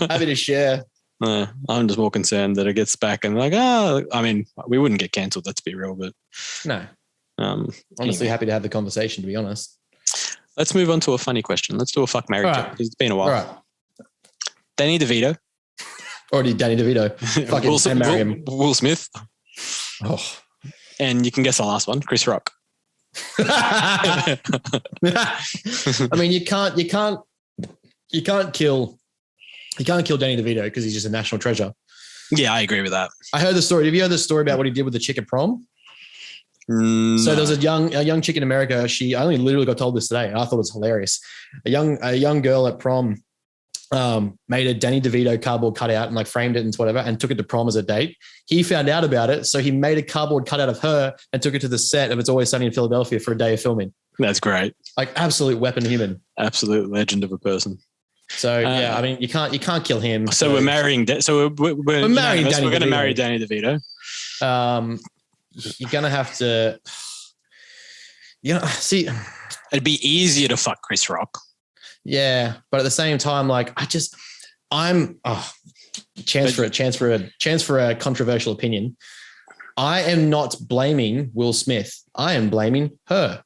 happy to share. I'm just more concerned that it gets back and like, I mean, we wouldn't get cancelled, let's be real, but no. Honestly, happy to have the conversation, to be honest. Let's move on to a funny question. Let's do a fuck, marry, right. It's been a while. All right. Danny DeVito. Already Danny DeVito. Fucking Will Smith. Oh. And you can guess the last one, Chris Rock. I mean, you can't kill Danny DeVito because he's just a national treasure. Yeah, I agree with that. I heard the story. Have you heard the story about what he did with the chick at prom? So there was a young chick in America. I only literally got told this today. I thought it was hilarious. A young girl at prom made a Danny DeVito cardboard cutout and like framed it and whatever and took it to prom as a date. He found out about it, so he made a cardboard cutout of her and took it to the set of It's Always Sunny in Philadelphia for a day of filming. That's great. Like absolute weapon human. Absolute legend of a person. So yeah, I mean, you can't kill him. So we're marrying. So we're marrying. We're going to marry Danny DeVito. You're gonna have to. See, it'd be easier to fuck Chris Rock. Yeah, but at the same time, like chance for a controversial opinion. I am not blaming Will Smith. I am blaming her.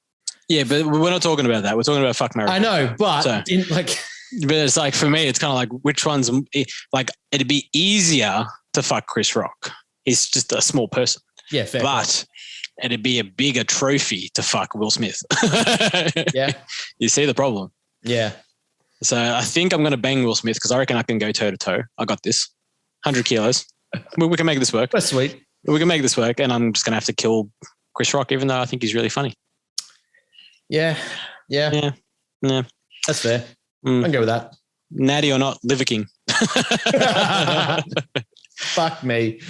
Yeah, but we're not talking about that. We're talking about fuck, marry. I know, but But it's like, for me, it's kind of like which one's like, it'd be easier to fuck Chris Rock. He's just a small person. Yeah, fair. But it'd be a bigger trophy to fuck Will Smith. Yeah. You see the problem? Yeah. So I think I'm going to bang Will Smith because I reckon I can go toe to toe. I got this. 100 kilos. We can make this work. That's sweet. We can make this work. And I'm just going to have to kill Chris Rock, even though I think he's really funny. Yeah. Yeah. That's fair. I can go with that. Natty or not, Liver King. Fuck me.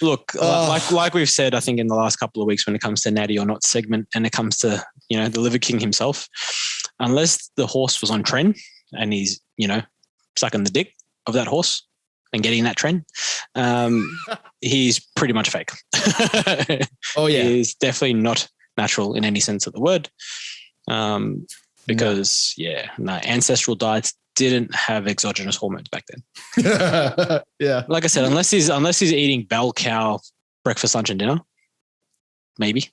Look, like we've said, I think in the last couple of weeks, when it comes to Natty or not segment, and it comes to the Liver King himself, unless the horse was on trend and he's sucking the dick of that horse and getting that trend, he's pretty much fake. Oh yeah, he's definitely not natural in any sense of the word. Because ancestral diets didn't have exogenous hormones back then. Yeah. Like I said, unless he's eating bell cow breakfast, lunch, and dinner, maybe.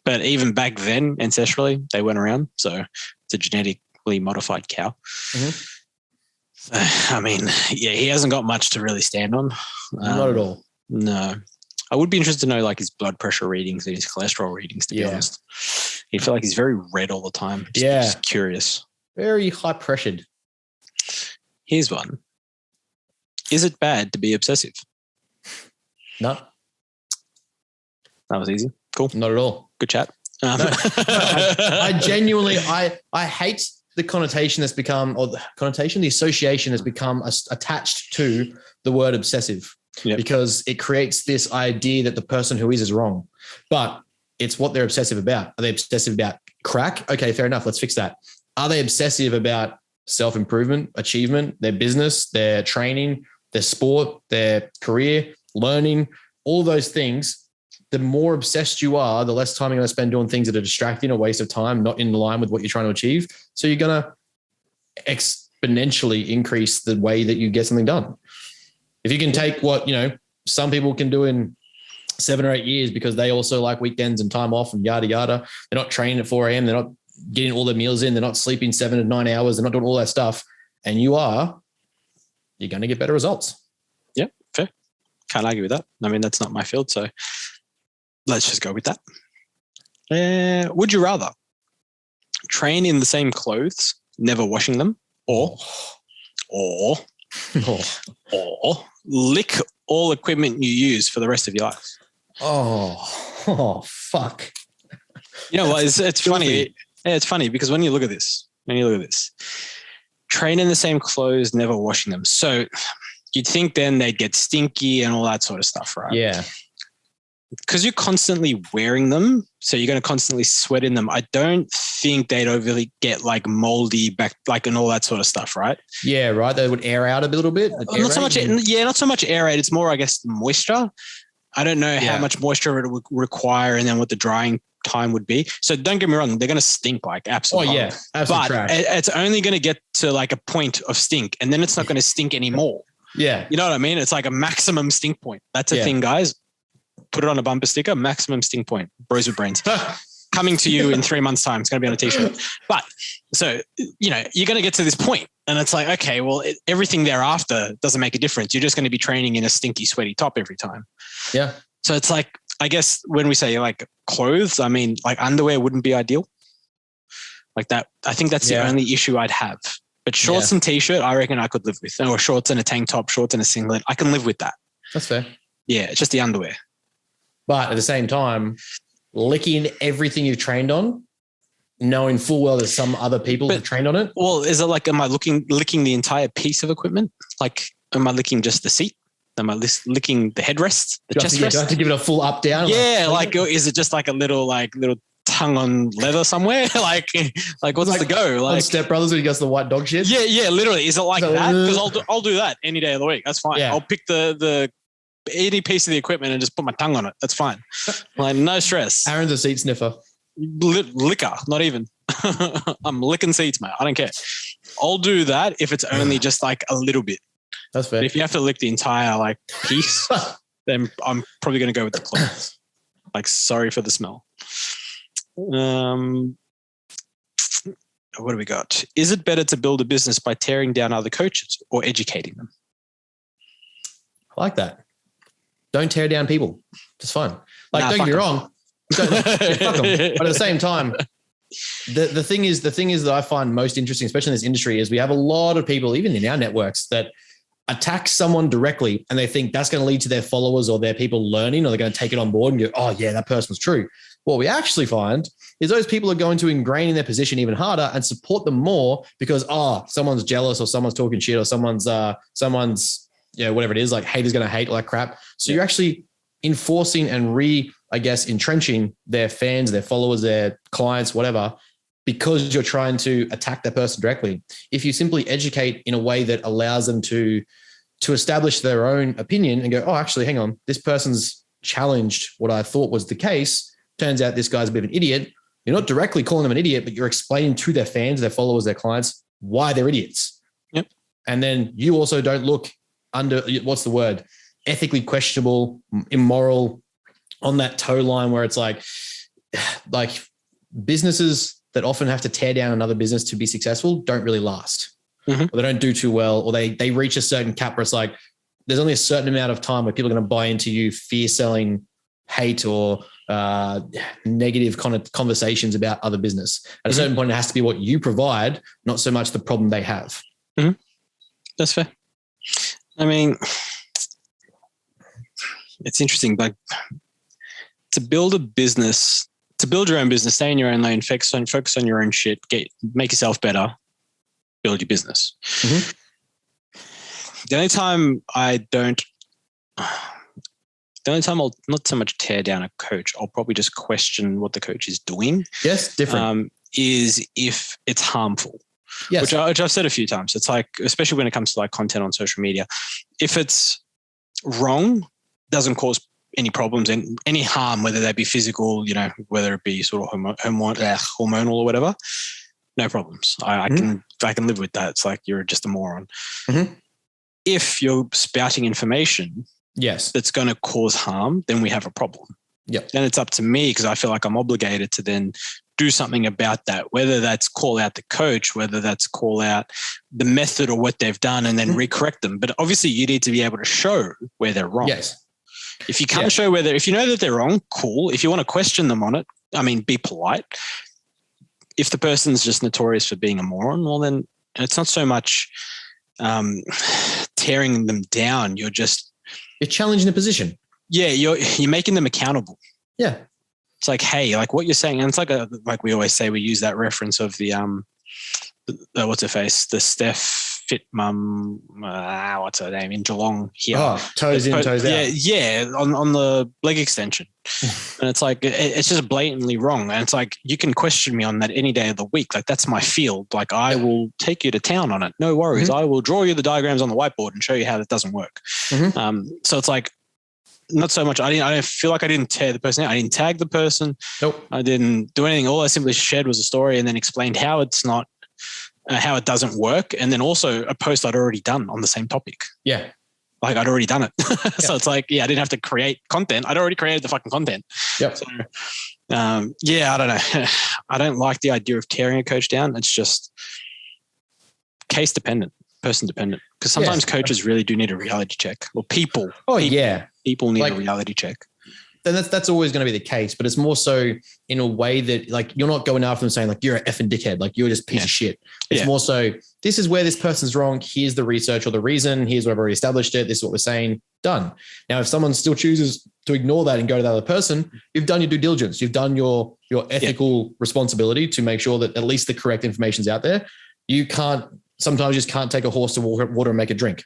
But even back then, ancestrally, they weren't around. So it's a genetically modified cow. Mm-hmm. So, I mean, yeah, he hasn't got much to really stand on. Not at all. No. I would be interested to know like his blood pressure readings and his cholesterol readings, to be honest. He feel like he's very red all the time. Just curious. Very high pressured. Here's one. Is it bad to be obsessive? No. That was easy. Cool. Not at all. Good chat. No. I genuinely, I hate the connotation that's become, or the association that's become attached to the word obsessive. Yep. Because it creates this idea that the person who is wrong. But it's what they're obsessive about. Are they obsessive about crack? Okay, fair enough. Let's fix that. Are they obsessive about self-improvement, achievement, their business, their training, their sport, their career, learning, all those things? the more obsessed you are, the less time you're going to spend doing things that are distracting, a waste of time, not in line with what you're trying to achieve. So you're going to exponentially increase the way that you get something done. If you can take what, some people can do in 7 or 8 years because they also like weekends and time off and yada, yada. They're not training at 4 a.m. They're not getting all their meals in. They're not sleeping 7 to 9 hours. They're not doing all that stuff. And you're going to get better results. Yeah, fair. Can't argue with that. I mean, that's not my field. So let's just go with that. Would you rather train in the same clothes, never washing them, or lick all equipment you use for the rest of your life? Oh, fuck. You know what? It's funny. It's funny because when you look at this, train in the same clothes, never washing them. So you'd think then they'd get stinky and all that sort of stuff, right? Yeah. Because you're constantly wearing them, so you're going to constantly sweat in them. I don't think they'd overly get like moldy back, like and all that sort of stuff, right? Yeah, right. They would air out a little bit. Not so much aerate. It's more, I guess, the moisture. I don't know how much moisture it would require, and then what the drying time would be. So don't get me wrong, they're going to stink like absolutely. Oh yeah, absolutely. But it's only going to get to like a point of stink, and then it's not going to stink anymore. Yeah, you know what I mean? It's like a maximum stink point. That's a thing, guys. Put it on a bumper sticker, maximum stink point, bros with brains. Coming to you in 3 months' time. It's going to be on a t-shirt. But so, you're going to get to this point and it's like, okay, well, everything thereafter doesn't make a difference. You're just going to be training in a stinky, sweaty top every time. Yeah. So it's like, I guess when we say like clothes, I mean, like underwear wouldn't be ideal. Like that. I think that's the only issue I'd have. But shorts and t-shirt, I reckon I could live with. Or shorts and a tank top, shorts and a singlet. I can live with that. That's fair. Yeah, it's just the underwear. But at the same time, licking everything you've trained on, knowing full well there's some other people who've trained on it. Well, is it like, am I licking the entire piece of equipment? Like, am I licking just the seat? Am I licking the headrest, the chest rest? Do I have to give it a full up down? Yeah, like is it just like a little tongue on leather somewhere? like what's the go? Like Step Brothers when he goes to the white dog shit? Yeah, literally. Is it like that? Because I'll do that any day of the week. That's fine. Yeah. I'll pick the any piece of the equipment and just put my tongue on it. That's fine. Like no stress. Aaron's a seat sniffer. Liquor, not even. I'm licking seats, mate. I don't care. I'll do that if it's only just like a little bit. That's fair. But if you have to lick the entire like piece, then I'm probably going to go with the clothes. Like, sorry for the smell. What do we got? Is it better to build a business by tearing down other coaches or educating them? I like that. Don't tear down people. It's fine. Like, don't get me wrong. Fuck them. But at the same time, the thing is that I find most interesting, especially in this industry, is we have a lot of people, even in our networks, that attack someone directly and they think that's going to lead to their followers or their people learning, or they're going to take it on board and go, oh yeah, that person was true. What we actually find is those people are going to ingrain in their position even harder and support them more because, someone's jealous or someone's talking shit or someone's whatever it is, like haters going to hate, all that crap. So you're actually enforcing and entrenching their fans, their followers, their clients, whatever, because you're trying to attack that person directly. If you simply educate in a way that allows them to establish their own opinion and go, oh, actually, hang on, this person's challenged what I thought was the case. Turns out this guy's a bit of an idiot. You're not directly calling them an idiot, but you're explaining to their fans, their followers, their clients, why they're idiots. Yep. And then you also don't look ethically questionable, immoral, on that toe line where it's like businesses that often have to tear down another business to be successful don't really last. Mm-hmm. Or they don't do too well, or they reach a certain cap where it's like there's only a certain amount of time where people are going to buy into you fear selling, hate, or negative kind of conversations about other business. At a certain point, it has to be what you provide, not so much the problem they have. Mm-hmm. That's fair. I mean, it's interesting, but to build your own business, stay in your own lane, focus on your own shit, make yourself better, build your business. Mm-hmm. The only time I'll not so much tear down a coach, I'll probably just question what the coach is doing. Yes, different. Is if it's harmful. Yes. Which I've said a few times. It's like, especially when it comes to like content on social media, if it's wrong, doesn't cause any problems and any harm, whether that be physical, you know, whether it be sort of hormonal or whatever, no problems. I can live with that. It's like you're just a moron. Mm-hmm. If you're spouting information, that's going to cause harm, then we have a problem. Yep. Then it's up to me, because I feel like I'm obligated to then do something about that, whether that's call out the coach, whether that's call out the method or what they've done and then recorrect them. But obviously you need to be able to show where they're wrong. Yes. If you can't show if you know that they're wrong, cool. If you want to question them on it, I mean, be polite. If the person's just notorious for being a moron, well, then it's not so much tearing them down. You're challenging the position. Yeah, you're making them accountable. Yeah. It's like, hey, like what you're saying, and it's like we always say, we use that reference of the what's her face, the Steph Fit Mum, what's her name, in Geelong here. Oh, toes in, toes out. Yeah, on the leg extension. And it's like, it's just blatantly wrong. And it's like, you can question me on that any day of the week. Like, that's my field. Like, I will take you to town on it. No worries. I will draw you the diagrams on the whiteboard and show you how that doesn't work. So it's like, not so much. I feel like I didn't tear the person out. I didn't tag the person. Nope. I didn't do anything. All I simply shared was a story and then explained how it's not, how it doesn't work. And then also a post I'd already done on the same topic. Yeah. Like, I'd already done it. So it's like, I didn't have to create content. I'd already created the fucking content. Yep. So, I don't know. I don't like the idea of tearing a coach down. It's just case dependent, person dependent. Because sometimes coaches really do need a reality check. Or people. People need a reality check. Then that's always going to be the case, but it's more so in a way that, like, you're not going after them saying like, you're an effing dickhead, like you're just a piece of shit. It's more so, this is where this person's wrong. Here's the research or the reason. Here's what I've already established it. This is what we're saying. Done. Now, if someone still chooses to ignore that and go to the other person, you've done your due diligence. You've done your ethical responsibility to make sure that at least the correct information's out there. Sometimes you just can't take a horse to water and make a drink.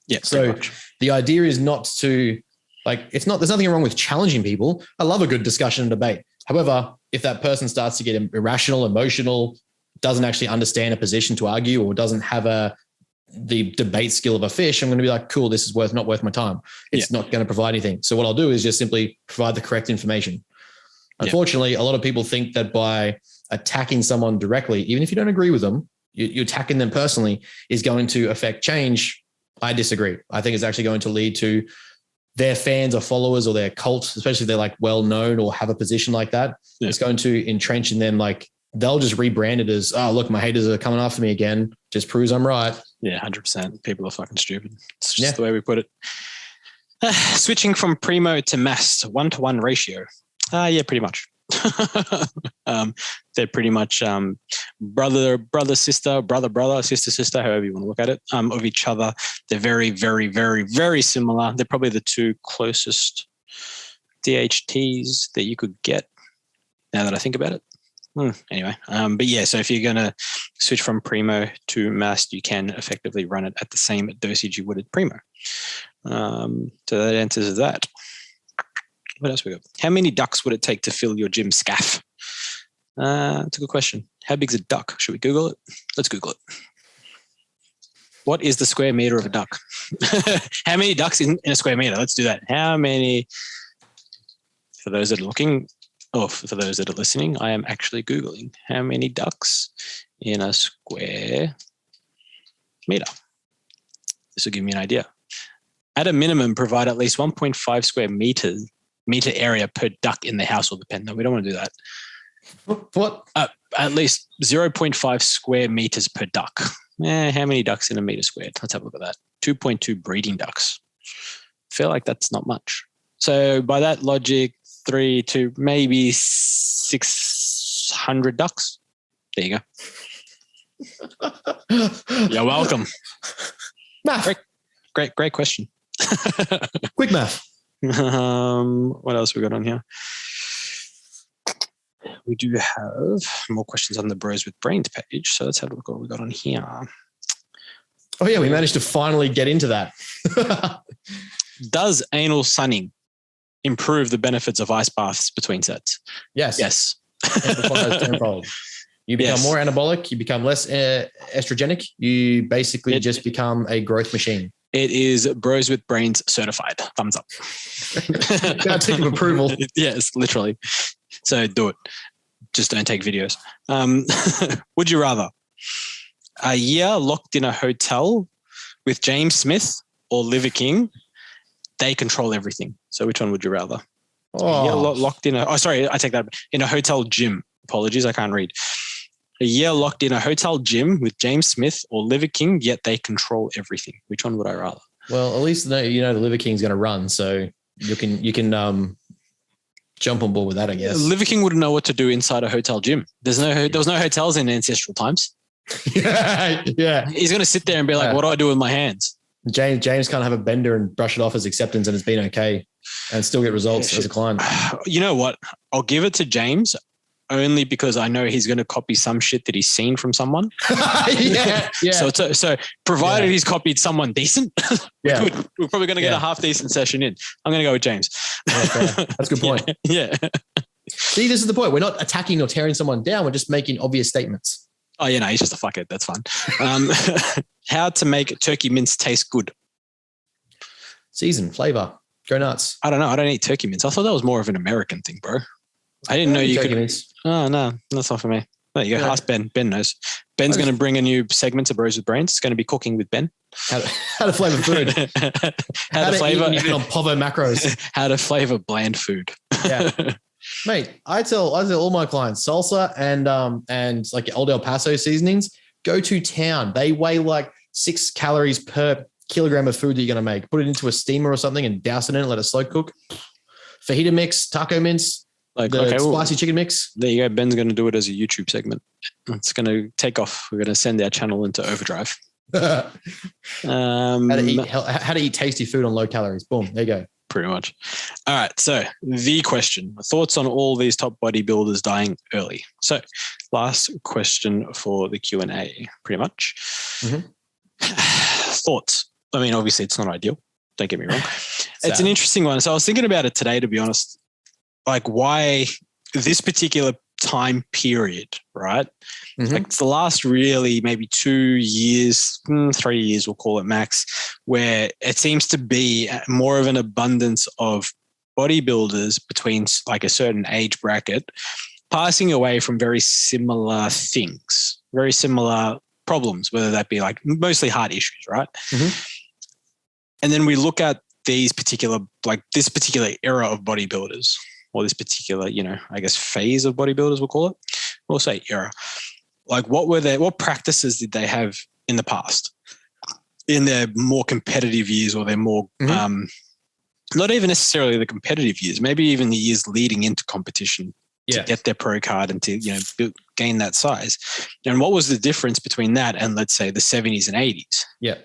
Yeah. So the idea is not to, like, there's nothing wrong with challenging people. I love a good discussion and debate. However, if that person starts to get irrational, emotional, doesn't actually understand a position to argue, or doesn't have the debate skill of a fish, I'm going to be like, cool, this is not worth my time. It's not going to provide anything. So what I'll do is just simply provide the correct information. Unfortunately, a lot of people think that by attacking someone directly, even if you don't agree with them, you're attacking them personally, is going to affect change. I disagree. I think it's actually going to lead to their fans or followers or their cult, especially if they're like well-known or have a position like that. It's going to entrench in them. Like, they'll just rebrand it as, oh, look, my haters are coming after me again. Just proves I'm right. Yeah, 100%. People are fucking stupid. It's just the way we put it. Switching from primo to mass, 1-to-1 ratio. Yeah, pretty much. They're pretty much brother, sister, sister, however you want to look at it, of each other. They're very, very, very, very similar. They're probably the two closest DHTs that you could get, now that I think about it. Anyway, but yeah, so if you're going to switch from primo to mass, you can effectively run it at the same dosage you would at primo. So that answers that. What else we got? How many ducks would it take to fill your gym scaff? That's a good question. How big's a duck? Should we Google it? Let's Google it. What is the square meter of a duck? How many ducks in a square meter? Let's do that. How many? For those that are looking, or for those that are listening, I am actually Googling how many ducks in a square meter. This will give me an idea. At a minimum, provide at least 1.5 square meter area per duck in the house or the pen. No, we don't want to do that. What? At least 0.5 square meters per duck. How many ducks in a meter squared? Let's have a look at that. 2.2 breeding ducks. Feel like that's not much. So by that logic, 3 to maybe 600 ducks. There you go. You're welcome. Math. Great question. Quick math. What else we got on here? We do have more questions on the Bros with Brains page. So let's have a look at what we got on here. Oh yeah, we managed to finally get into that. Does anal sunning improve the benefits of ice baths between sets? Yes. Tenfold. You become more anabolic. You become less estrogenic. You basically just become a growth machine. It is Bros with Brains certified. Thumbs up. Gotta tick of approval. Yes, literally. So do it. Just don't take videos. Would you rather a year locked in a hotel with James Smith or Liver King? They control everything. So which one would you rather? A year locked in I take that. In a hotel gym. Apologies, I can't read. A year locked in a hotel gym with James Smith or Liver King, yet they control everything. Which one would I rather? Well, at least the Liver King's going to run, so you can jump on board with that, I guess. Liver King wouldn't know what to do inside a hotel gym. There was no hotels in ancestral times. Yeah. He's going to sit there and be like, what do I do with my hands? James can't have a bender and brush it off as acceptance and it's been okay and still get results as a client. You know what? I'll give it to James only because I know he's going to copy some shit that he's seen from someone. Yeah. So provided he's copied someone decent, we're probably going to get a half decent session in. I'm going to go with James. That's a good point. Yeah. See, this is the point. We're not attacking or tearing someone down. We're just making obvious statements. Oh, yeah, no, he's just a fuckhead. That's fine. How to make turkey mince taste good? Season, flavor, go nuts. I don't know. I don't eat turkey mince. I thought that was more of an American thing, bro. I didn't know you could. Mince. Oh, no, that's not for me. There you go. Ask Ben. Ben knows. Ben's going to bring a new segment to Bros with Brains. It's going to be cooking with Ben. How to flavor food. how to flavor even on Povo macros. How to flavor bland food. Yeah. Mate, I tell all my clients salsa and like Old El Paso seasonings, go to town. They weigh like 6 calories per kilogram of food that you're going to make. Put it into a steamer or something and douse it in it, let it slow cook. Fajita mix, taco mince, spicy chicken mix. There you go. Ben's going to do it as a YouTube segment. It's going to take off. We're going to send our channel into overdrive. How to eat tasty food on low calories. Boom. There you go. Pretty much. All right. So the question, thoughts on all these top bodybuilders dying early. So last question for the Q&A, pretty much. Mm-hmm. Thoughts. I mean, obviously it's not ideal. Don't get me wrong. It's an interesting one. So I was thinking about it today, to be honest, like why this particular time period, right? Mm-hmm. Like it's the last really maybe 2 years, 3 years, we'll call it max, where it seems to be more of an abundance of bodybuilders between like a certain age bracket passing away from very similar things, very similar problems, whether that be like mostly heart issues, right? Mm-hmm. And then we look at this particular era of bodybuilders, or this particular, I guess phase of bodybuilders, we'll call it. We'll say era. Like what practices did they have in the past? In their more competitive years, or their more, not even necessarily the competitive years, maybe even the years leading into competition to get their pro card and to, gain that size. And what was the difference between that and, let's say, the 70s and 80s? Yeah.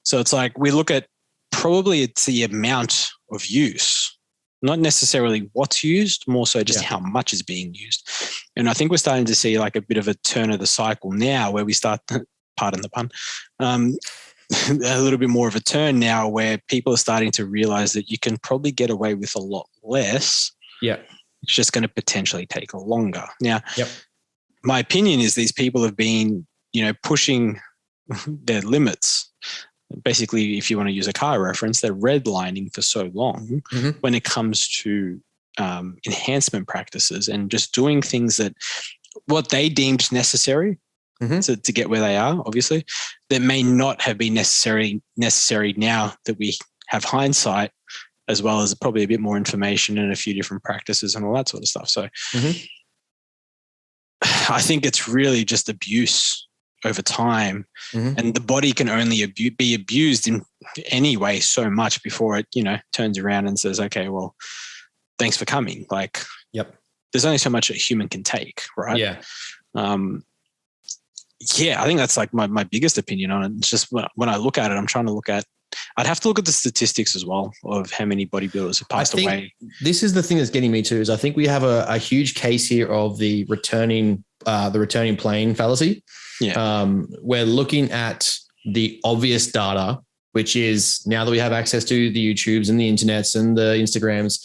So it's like we look at probably it's the amount of use, not necessarily what's used, more so just how much is being used. And I think we're starting to see like a bit of a turn of the cycle now where we start, pardon the pun, a little bit more of a turn now where people are starting to realize that you can probably get away with a lot less. Yeah. It's just going to potentially take longer. Now, my opinion is these people have been, pushing their limits. Basically, if you want to use a car reference, they're redlining for so long when it comes to enhancement practices and just doing things that what they deemed necessary to get where they are, obviously, that may not have been necessary now that we have hindsight, as well as probably a bit more information and a few different practices and all that sort of stuff. So I think it's really just abuse over time, and the body can only be abused in any way so much before it, turns around and says, okay, well, thanks for coming. Like, there's only so much a human can take, right? Yeah. I think that's like my biggest opinion on it. It's just when I look at it, I'm trying to look at, I'd have to look at the statistics as well of how many bodybuilders have passed away. This is the thing that's getting me too, is I think we have a huge case here of the returning plane fallacy. Yeah. We're looking at the obvious data, which is now that we have access to the YouTubes and the internets and the Instagrams,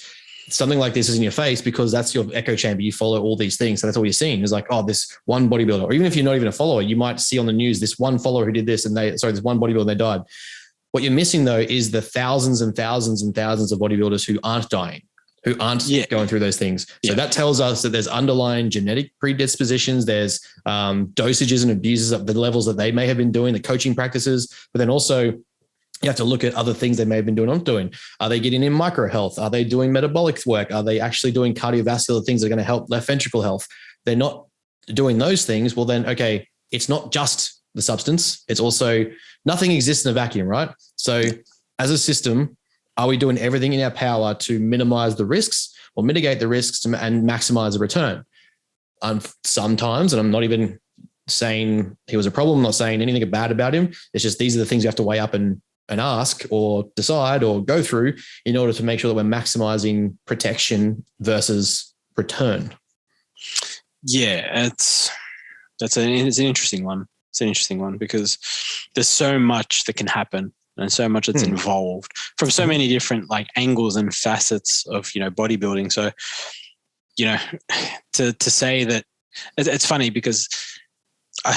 something like this is in your face because that's your echo chamber. You follow all these things. So that's all you're seeing is like, oh, this one bodybuilder, or even if you're not even a follower, you might see on the news this one follower who did this this one bodybuilder, they died. What you're missing though is the thousands and thousands and thousands of bodybuilders who aren't dying, who aren't going through those things. So that tells us that there's underlying genetic predispositions. There's dosages and abuses at the levels that they may have been doing, the coaching practices, but then also you have to look at other things they may have been doing or not doing. Are they getting in micro health? Are they doing metabolic work? Are they actually doing cardiovascular things that are going to help left ventricle health? They're not doing those things. Well, then, okay, it's not just the substance. It's also nothing exists in a vacuum, right? So as a system, are we doing everything in our power to minimize the risks or mitigate the risks and maximize the return? Sometimes, and I'm not even saying he was a problem, I'm not saying anything bad about him. It's just these are the things you have to weigh up and ask or decide or go through in order to make sure that we're maximizing protection versus return. Yeah, it's an interesting one. It's an interesting one because there's so much that can happen and so much that's involved from so many different like angles and facets of, bodybuilding. So, to say that it's funny because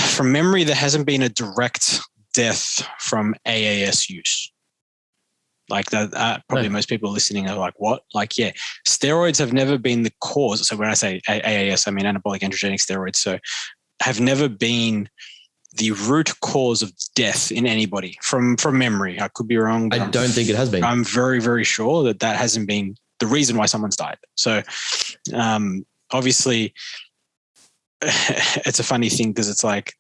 from memory, there hasn't been a direct death from AAS use. Like that, probably most people listening are like, what? Like, yeah, steroids have never been the cause. So when I say AAS, I mean anabolic androgenic steroids. So have never been the root cause of death in anybody from memory. I could be wrong. But I don't think it has been. I'm very, very sure that hasn't been the reason why someone's died. So obviously it's a funny thing because it's like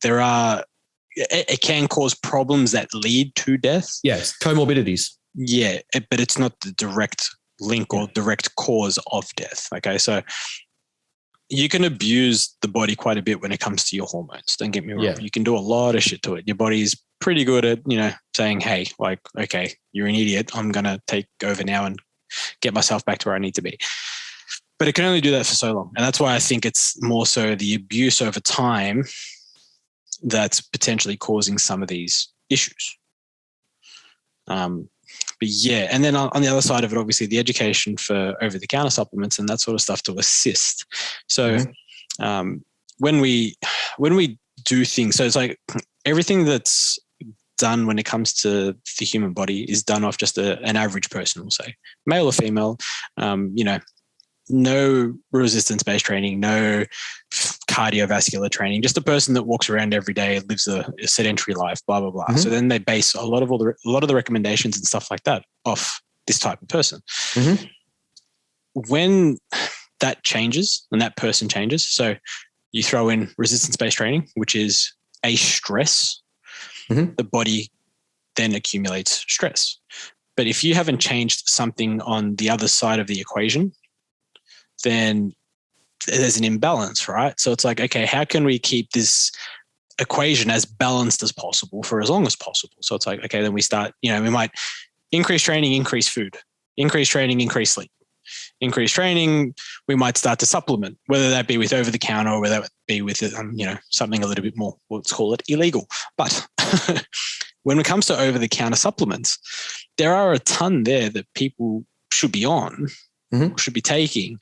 it can cause problems that lead to death. Yes, comorbidities. Yeah, but it's not the direct link or direct cause of death. Okay, so you can abuse the body quite a bit when it comes to your hormones. Don't get me wrong. Yeah. You can do a lot of shit to it. Your body's pretty good at, saying, hey, like, okay, you're an idiot. I'm going to take over now and get myself back to where I need to be. But it can only do that for so long. And that's why I think it's more so the abuse over time that's potentially causing some of these issues. But yeah, and then on the other side of it, obviously the education for over-the-counter supplements and that sort of stuff to assist. So when we do things, so it's like everything that's done when it comes to the human body is done off just an average person, we'll say, male or female, no resistance-based training, no cardiovascular training, just a person that walks around every day, lives a sedentary life, blah, blah, blah. Mm-hmm. So then they base a lot of the recommendations and stuff like that off this type of person. Mm-hmm. When that changes and that person changes, so you throw in resistance-based training, which is a stress, the body then accumulates stress. But if you haven't changed something on the other side of the equation, then there's an imbalance, right? So it's like, okay, how can we keep this equation as balanced as possible for as long as possible? So it's like, okay, then we start, we might increase training, increase food, increase training, increase sleep, increase training. We might start to supplement, whether that be with over the counter or whether that be with, something a little bit more, let's call it illegal. But when it comes to over the counter supplements, there are a ton there that people should be on, should be taking,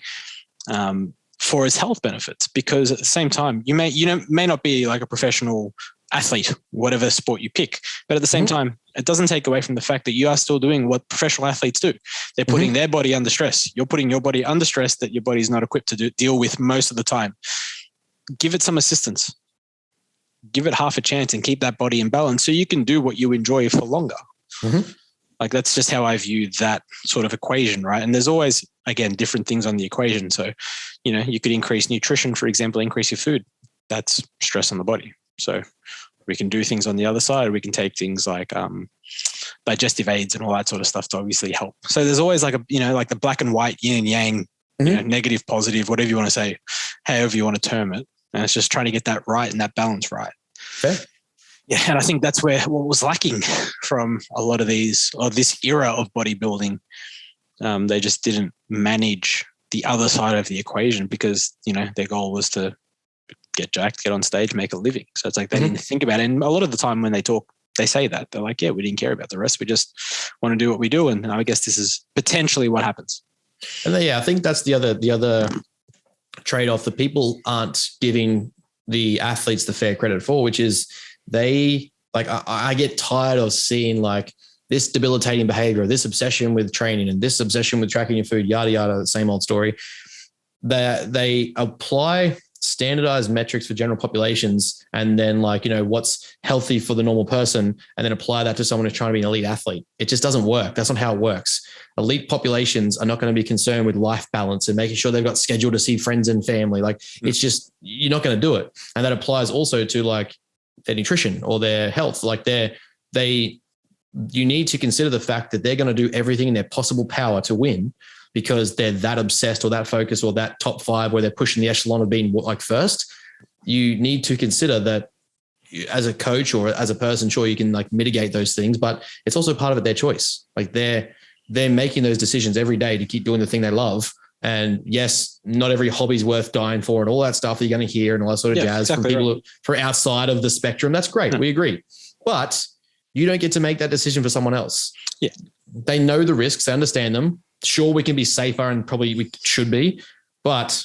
for its health benefits, because at the same time, you may not be like a professional athlete, whatever sport you pick, but at the same time, it doesn't take away from the fact that you are still doing what professional athletes do. They're putting their body under stress. You're putting your body under stress that your body's not equipped to deal with most of the time. Give it some assistance. Give it half a chance and keep that body in balance so you can do what you enjoy for longer. Like that's just how I view that sort of equation, right? And there's always, again, different things on the equation. So, you could increase nutrition, for example, increase your food. That's stress on the body. So we can do things on the other side. We can take things like digestive aids and all that sort of stuff to obviously help. So there's always like like the black and white, yin and yang, negative, positive, whatever you want to say, however you want to term it. And it's just trying to get that right and that balance right. Okay. Yeah, and I think that's what was lacking from a lot of this era of bodybuilding. They just didn't manage the other side of the equation because, their goal was to get jacked, get on stage, make a living. So it's like they didn't think about it. And a lot of the time when they talk, they say that. They're like, yeah, we didn't care about the rest. We just want to do what we do. And I guess this is potentially what happens. And then, I think that's the other trade-off that people aren't giving the athletes the fair credit for, which is I get tired of seeing like this debilitating behavior, or this obsession with training and this obsession with tracking your food, yada, yada, the same old story. They apply standardized metrics for general populations and then what's healthy for the normal person, and then apply that to someone who's trying to be an elite athlete. It just doesn't work. That's not how it works. Elite populations are not going to be concerned with life balance and making sure they've got schedule to see friends and family. It's just, you're not going to do it. And that applies also to their nutrition or their health. You need to consider the fact that they're going to do everything in their possible power to win, because they're that obsessed or that focused or that top 5 where they're pushing the echelon of being first. You need to consider that as a coach or as a person, sure, you can mitigate those things, but it's also part of it, their choice. They're making those decisions every day to keep doing the thing they love. And yes, not every hobby's worth dying for and all that stuff that you're going to hear and all that sort of jazz from people for outside of the spectrum. That's great. We agree. But you don't get to make that decision for someone else. Yeah. They know the risks. They understand them. Sure, we can be safer and probably we should be. But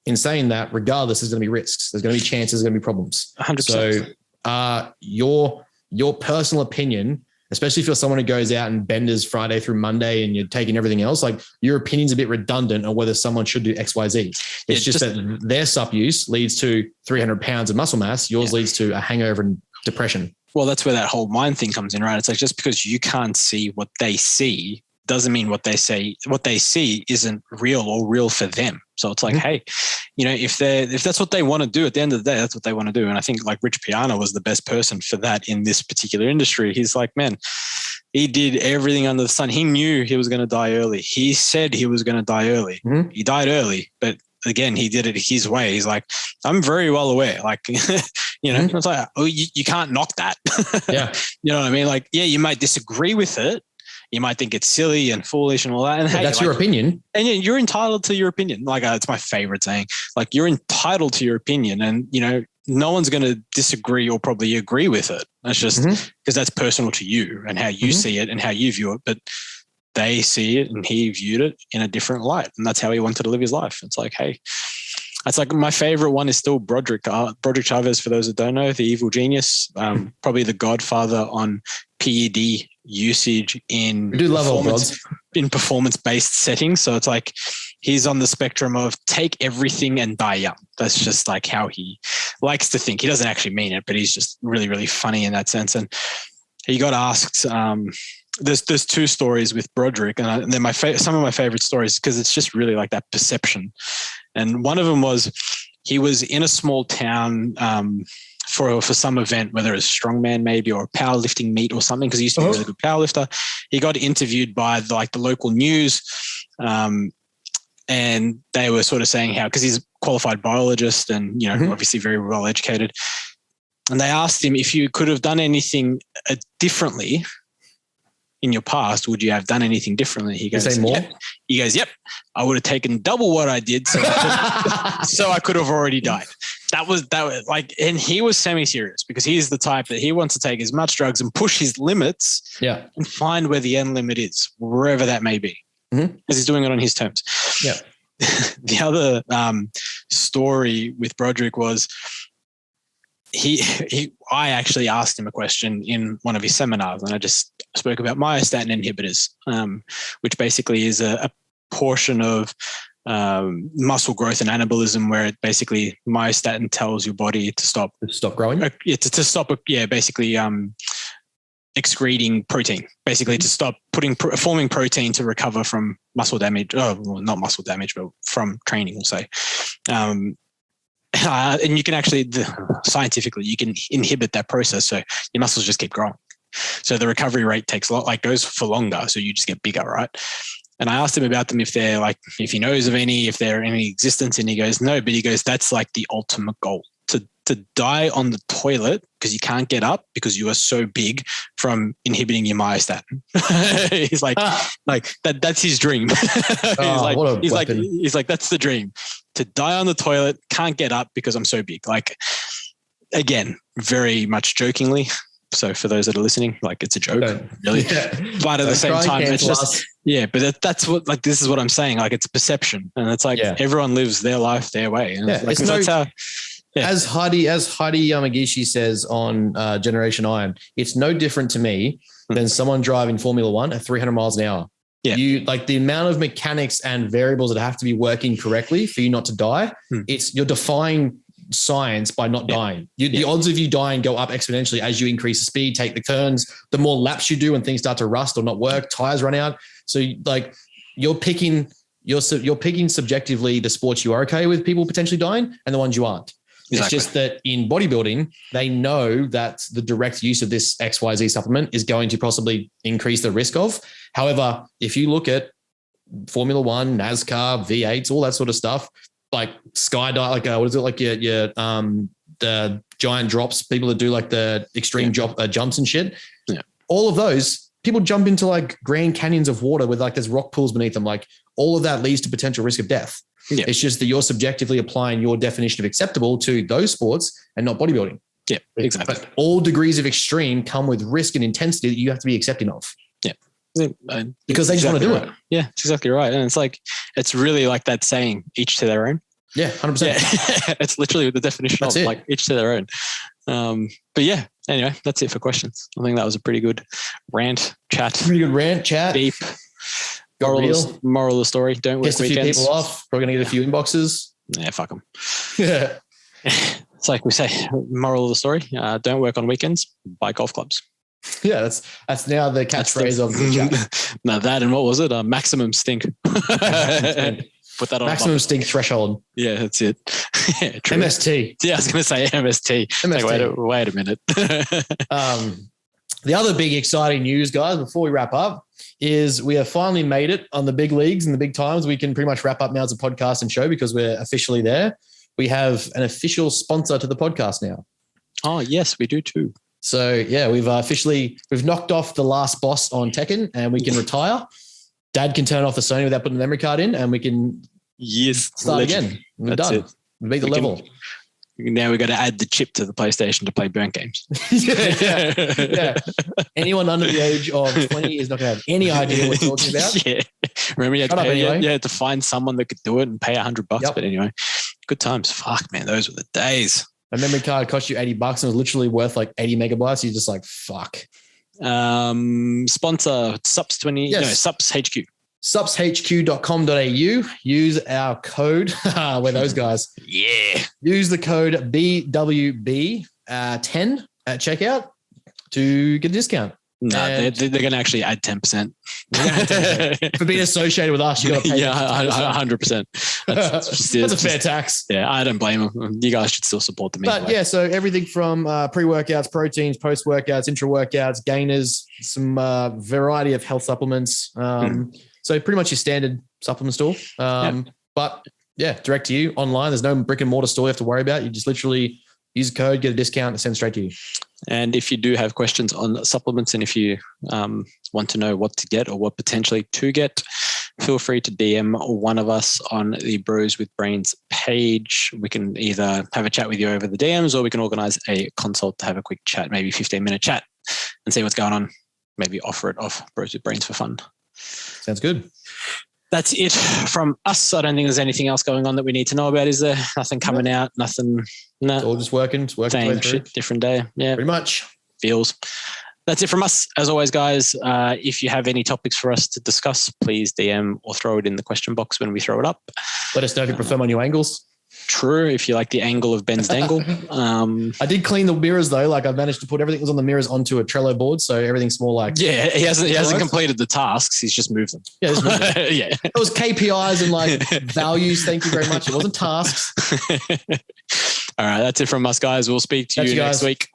in saying that, regardless, there's going to be risks. There's going to be chances. There's going to be problems. 100%. So your personal opinion, especially if you're someone who goes out and benders Friday through Monday and you're taking everything else, your opinion's a bit redundant on whether someone should do X, Y, Z. It's just that their sup use leads to 300 pounds of muscle mass. Yours leads to a hangover and depression. Well, that's where that whole mind thing comes in, right? It's just because you can't see what they see doesn't mean what they see isn't real or real for them. So it's hey, if that's what they want to do, at the end of the day, that's what they want to do. And I think Rich Piana was the best person for that in this particular industry. He's man, he did everything under the sun. He knew he was going to die early. He said he was going to die early. Mm-hmm. He died early, but again, he did it his way. He's I'm very well aware. Mm-hmm. It's oh, you can't knock that. Yeah. You know what I mean? You might disagree with it. You might think it's silly and foolish and all that. And hey, that's your opinion. And you're entitled to your opinion. It's my favorite saying. You're entitled to your opinion, and no one's going to disagree or probably agree with it. That's just because that's personal to you and how you see it and how you view it. But they see it and he viewed it in a different light, and that's how he wanted to live his life. It's hey, that's my favorite one is still Broderick Chavez. For those that don't know, the evil genius, probably the godfather on PED usage in performance-based settings. So it's he's on the spectrum of take everything and die young. That's just how he likes to think. He doesn't actually mean it, but he's just really, really funny in that sense. And he got asked, there's 2 stories with Broderick, and they're some of my favorite stories because it's just really that perception. And one of them was he was in a small town for some event, whether it's strongman maybe or a powerlifting meet or something, because he used to be a really good powerlifter. He got interviewed by the local news, and they were sort of saying how, because he's a qualified biologist and obviously very well educated, and they asked him if you could have done anything differently in your past, would you have done anything differently? He goes, more? Yep. He goes, yep. I would have taken double what I did, so I could have already died. That was and he was semi-serious because he's the type that he wants to take as much drugs and push his limits and find where the end limit is, wherever that may be, because he's doing it on his terms. Yeah. The other story with Broderick was I actually asked him a question in one of his seminars, and I just spoke about myostatin inhibitors, which basically is a portion of muscle growth and anabolism, where it basically myostatin tells your body to stop growing. To stop, basically excreting protein, basically to stop forming protein to recover from muscle damage. Oh, well, not muscle damage, but from training, we'll say. And you can actually, scientifically, you can inhibit that process, so your muscles just keep growing. So the recovery rate goes for longer, so you just get bigger, right? And I asked him about them, if he knows of any, if they're in existence, and he goes, no, but he goes, that's the ultimate goal, to die on the toilet because you can't get up because you are so big from inhibiting your myostatin. He's that's his dream. He's like, that's the dream, to die on the toilet, can't get up because I'm so big. Again, very much jokingly. So for those that are listening, it's a joke, really. Yeah. But at the same time, it's just, but that's what, this is what I'm saying. It's perception, and it's everyone lives their life their way. And that's how. Yeah. As Heidi Yamagishi says on Generation Iron, it's no different to me than someone driving Formula One at 300 miles an hour. Yeah. You like the amount of mechanics and variables that have to be working correctly for you not to die. You're defying science by not dying. The odds of you dying go up exponentially as you increase the speed, take the turns, the more laps you do when things start to rust or not work, tires run out. So like you're picking subjectively the sports you are okay with people potentially dying and the ones you aren't. Exactly. It's just that in bodybuilding, they know that the direct use of this XYZ supplement is going to possibly increase the risk of. However, if you look at Formula One, NASCAR, V8s, all that sort of stuff, like skydive, like what is it, like your the giant drops, people that do like the extreme jumps and shit. Yeah. All of those people jump into like Grand Canyons of water with like there's rock pools beneath them. Like all of that leads to potential risk of death. Yeah. It's just that you're subjectively applying your definition of acceptable to those sports and not bodybuilding. Yeah, exactly. But all degrees of extreme come with risk and intensity that you have to be accepting of. Yeah. Because they just want to do it. Yeah, it's exactly right. And it's like, it's really like that saying, each to their own. Yeah, 100%. Yeah. It's literally the definition of like each to their own. But yeah, anyway, that's it for questions. I think that was a pretty good rant chat. Pretty good rant chat. Deep. Moral of the story, don't work weekends. Pissed a few people off. Probably going to get a few inboxes. Yeah, fuck them. Yeah. It's like we say, moral of the story, don't work on weekends, buy golf clubs. Yeah, that's now the catchphrase of the chat. Now that and what was it? Maximum stink. Put that on. Maximum stink threshold. Yeah, that's it. Yeah, MST. Yeah, I was going to say MST. Like, wait a minute. The other big exciting news, guys, before we wrap up, is we have finally made it on the big leagues and the big times. We can pretty much wrap up now as a podcast and show because we're officially there. We have an official sponsor to the podcast now. Oh, yes, we do too. So, yeah, we've knocked off the last boss on Tekken and we can retire. Dad can turn off the Sony without putting the memory card in and we can start again. We're done. It. We beat the level. Now we've got to add the chip to the PlayStation to play burnt games. Yeah. Anyone under the age of 20 is not going to have any idea what we're talking about. Yeah. Remember you had to find someone that could do it and pay $100. Yep. But anyway, good times. Fuck, man, those were the days. A memory card cost you $80 and it was literally worth like 80 megabytes. You're just like, fuck. Sponsor SUPS20. Yes. No, SUPS HQ. supshq.com.au. Use our code. We're those guys. Yeah. Use the code BWB10 at checkout to get a discount. No, they're going to actually add 10%. For being associated with us, you got to pay. Yeah, 100%. That's a fair tax. Yeah, I don't blame them. You guys should still support them. But yeah, so everything from pre-workouts, proteins, post-workouts, intra-workouts, gainers, some variety of health supplements. So pretty much your standard supplement store. But yeah, direct to you online. There's no brick and mortar store you have to worry about. You just literally use a code, get a discount, and send straight to you. And if you do have questions on supplements and if you want to know what to get or what potentially to get, feel free to DM one of us on the Bros with Brains page. We can either have a chat with you over the DMs or we can organize a consult to have a quick chat, maybe 15-minute chat and see what's going on. Maybe offer it off Bros with Brains for fun. Sounds good. That's it from us. I don't think there's anything else going on that we need to know about. Is there? Nothing coming out? Nothing? No. It's all just working. It's working. Same shit, different day. Yeah. Pretty much. Feels. That's it from us. As always, guys, if you have any topics for us to discuss, please DM or throw it in the question box when we throw it up. Let us know if you prefer my new angles. True, if you like the angle of Ben's dangle. I did clean the mirrors though. Like I managed to put everything that was on the mirrors onto a Trello board, so everything's more like. Yeah, he hasn't completed the tasks. He's just moved them. Yeah, yeah. It was KPIs and like values. Thank you very much. It wasn't tasks. All right, that's it from us, guys. We'll speak to you next week.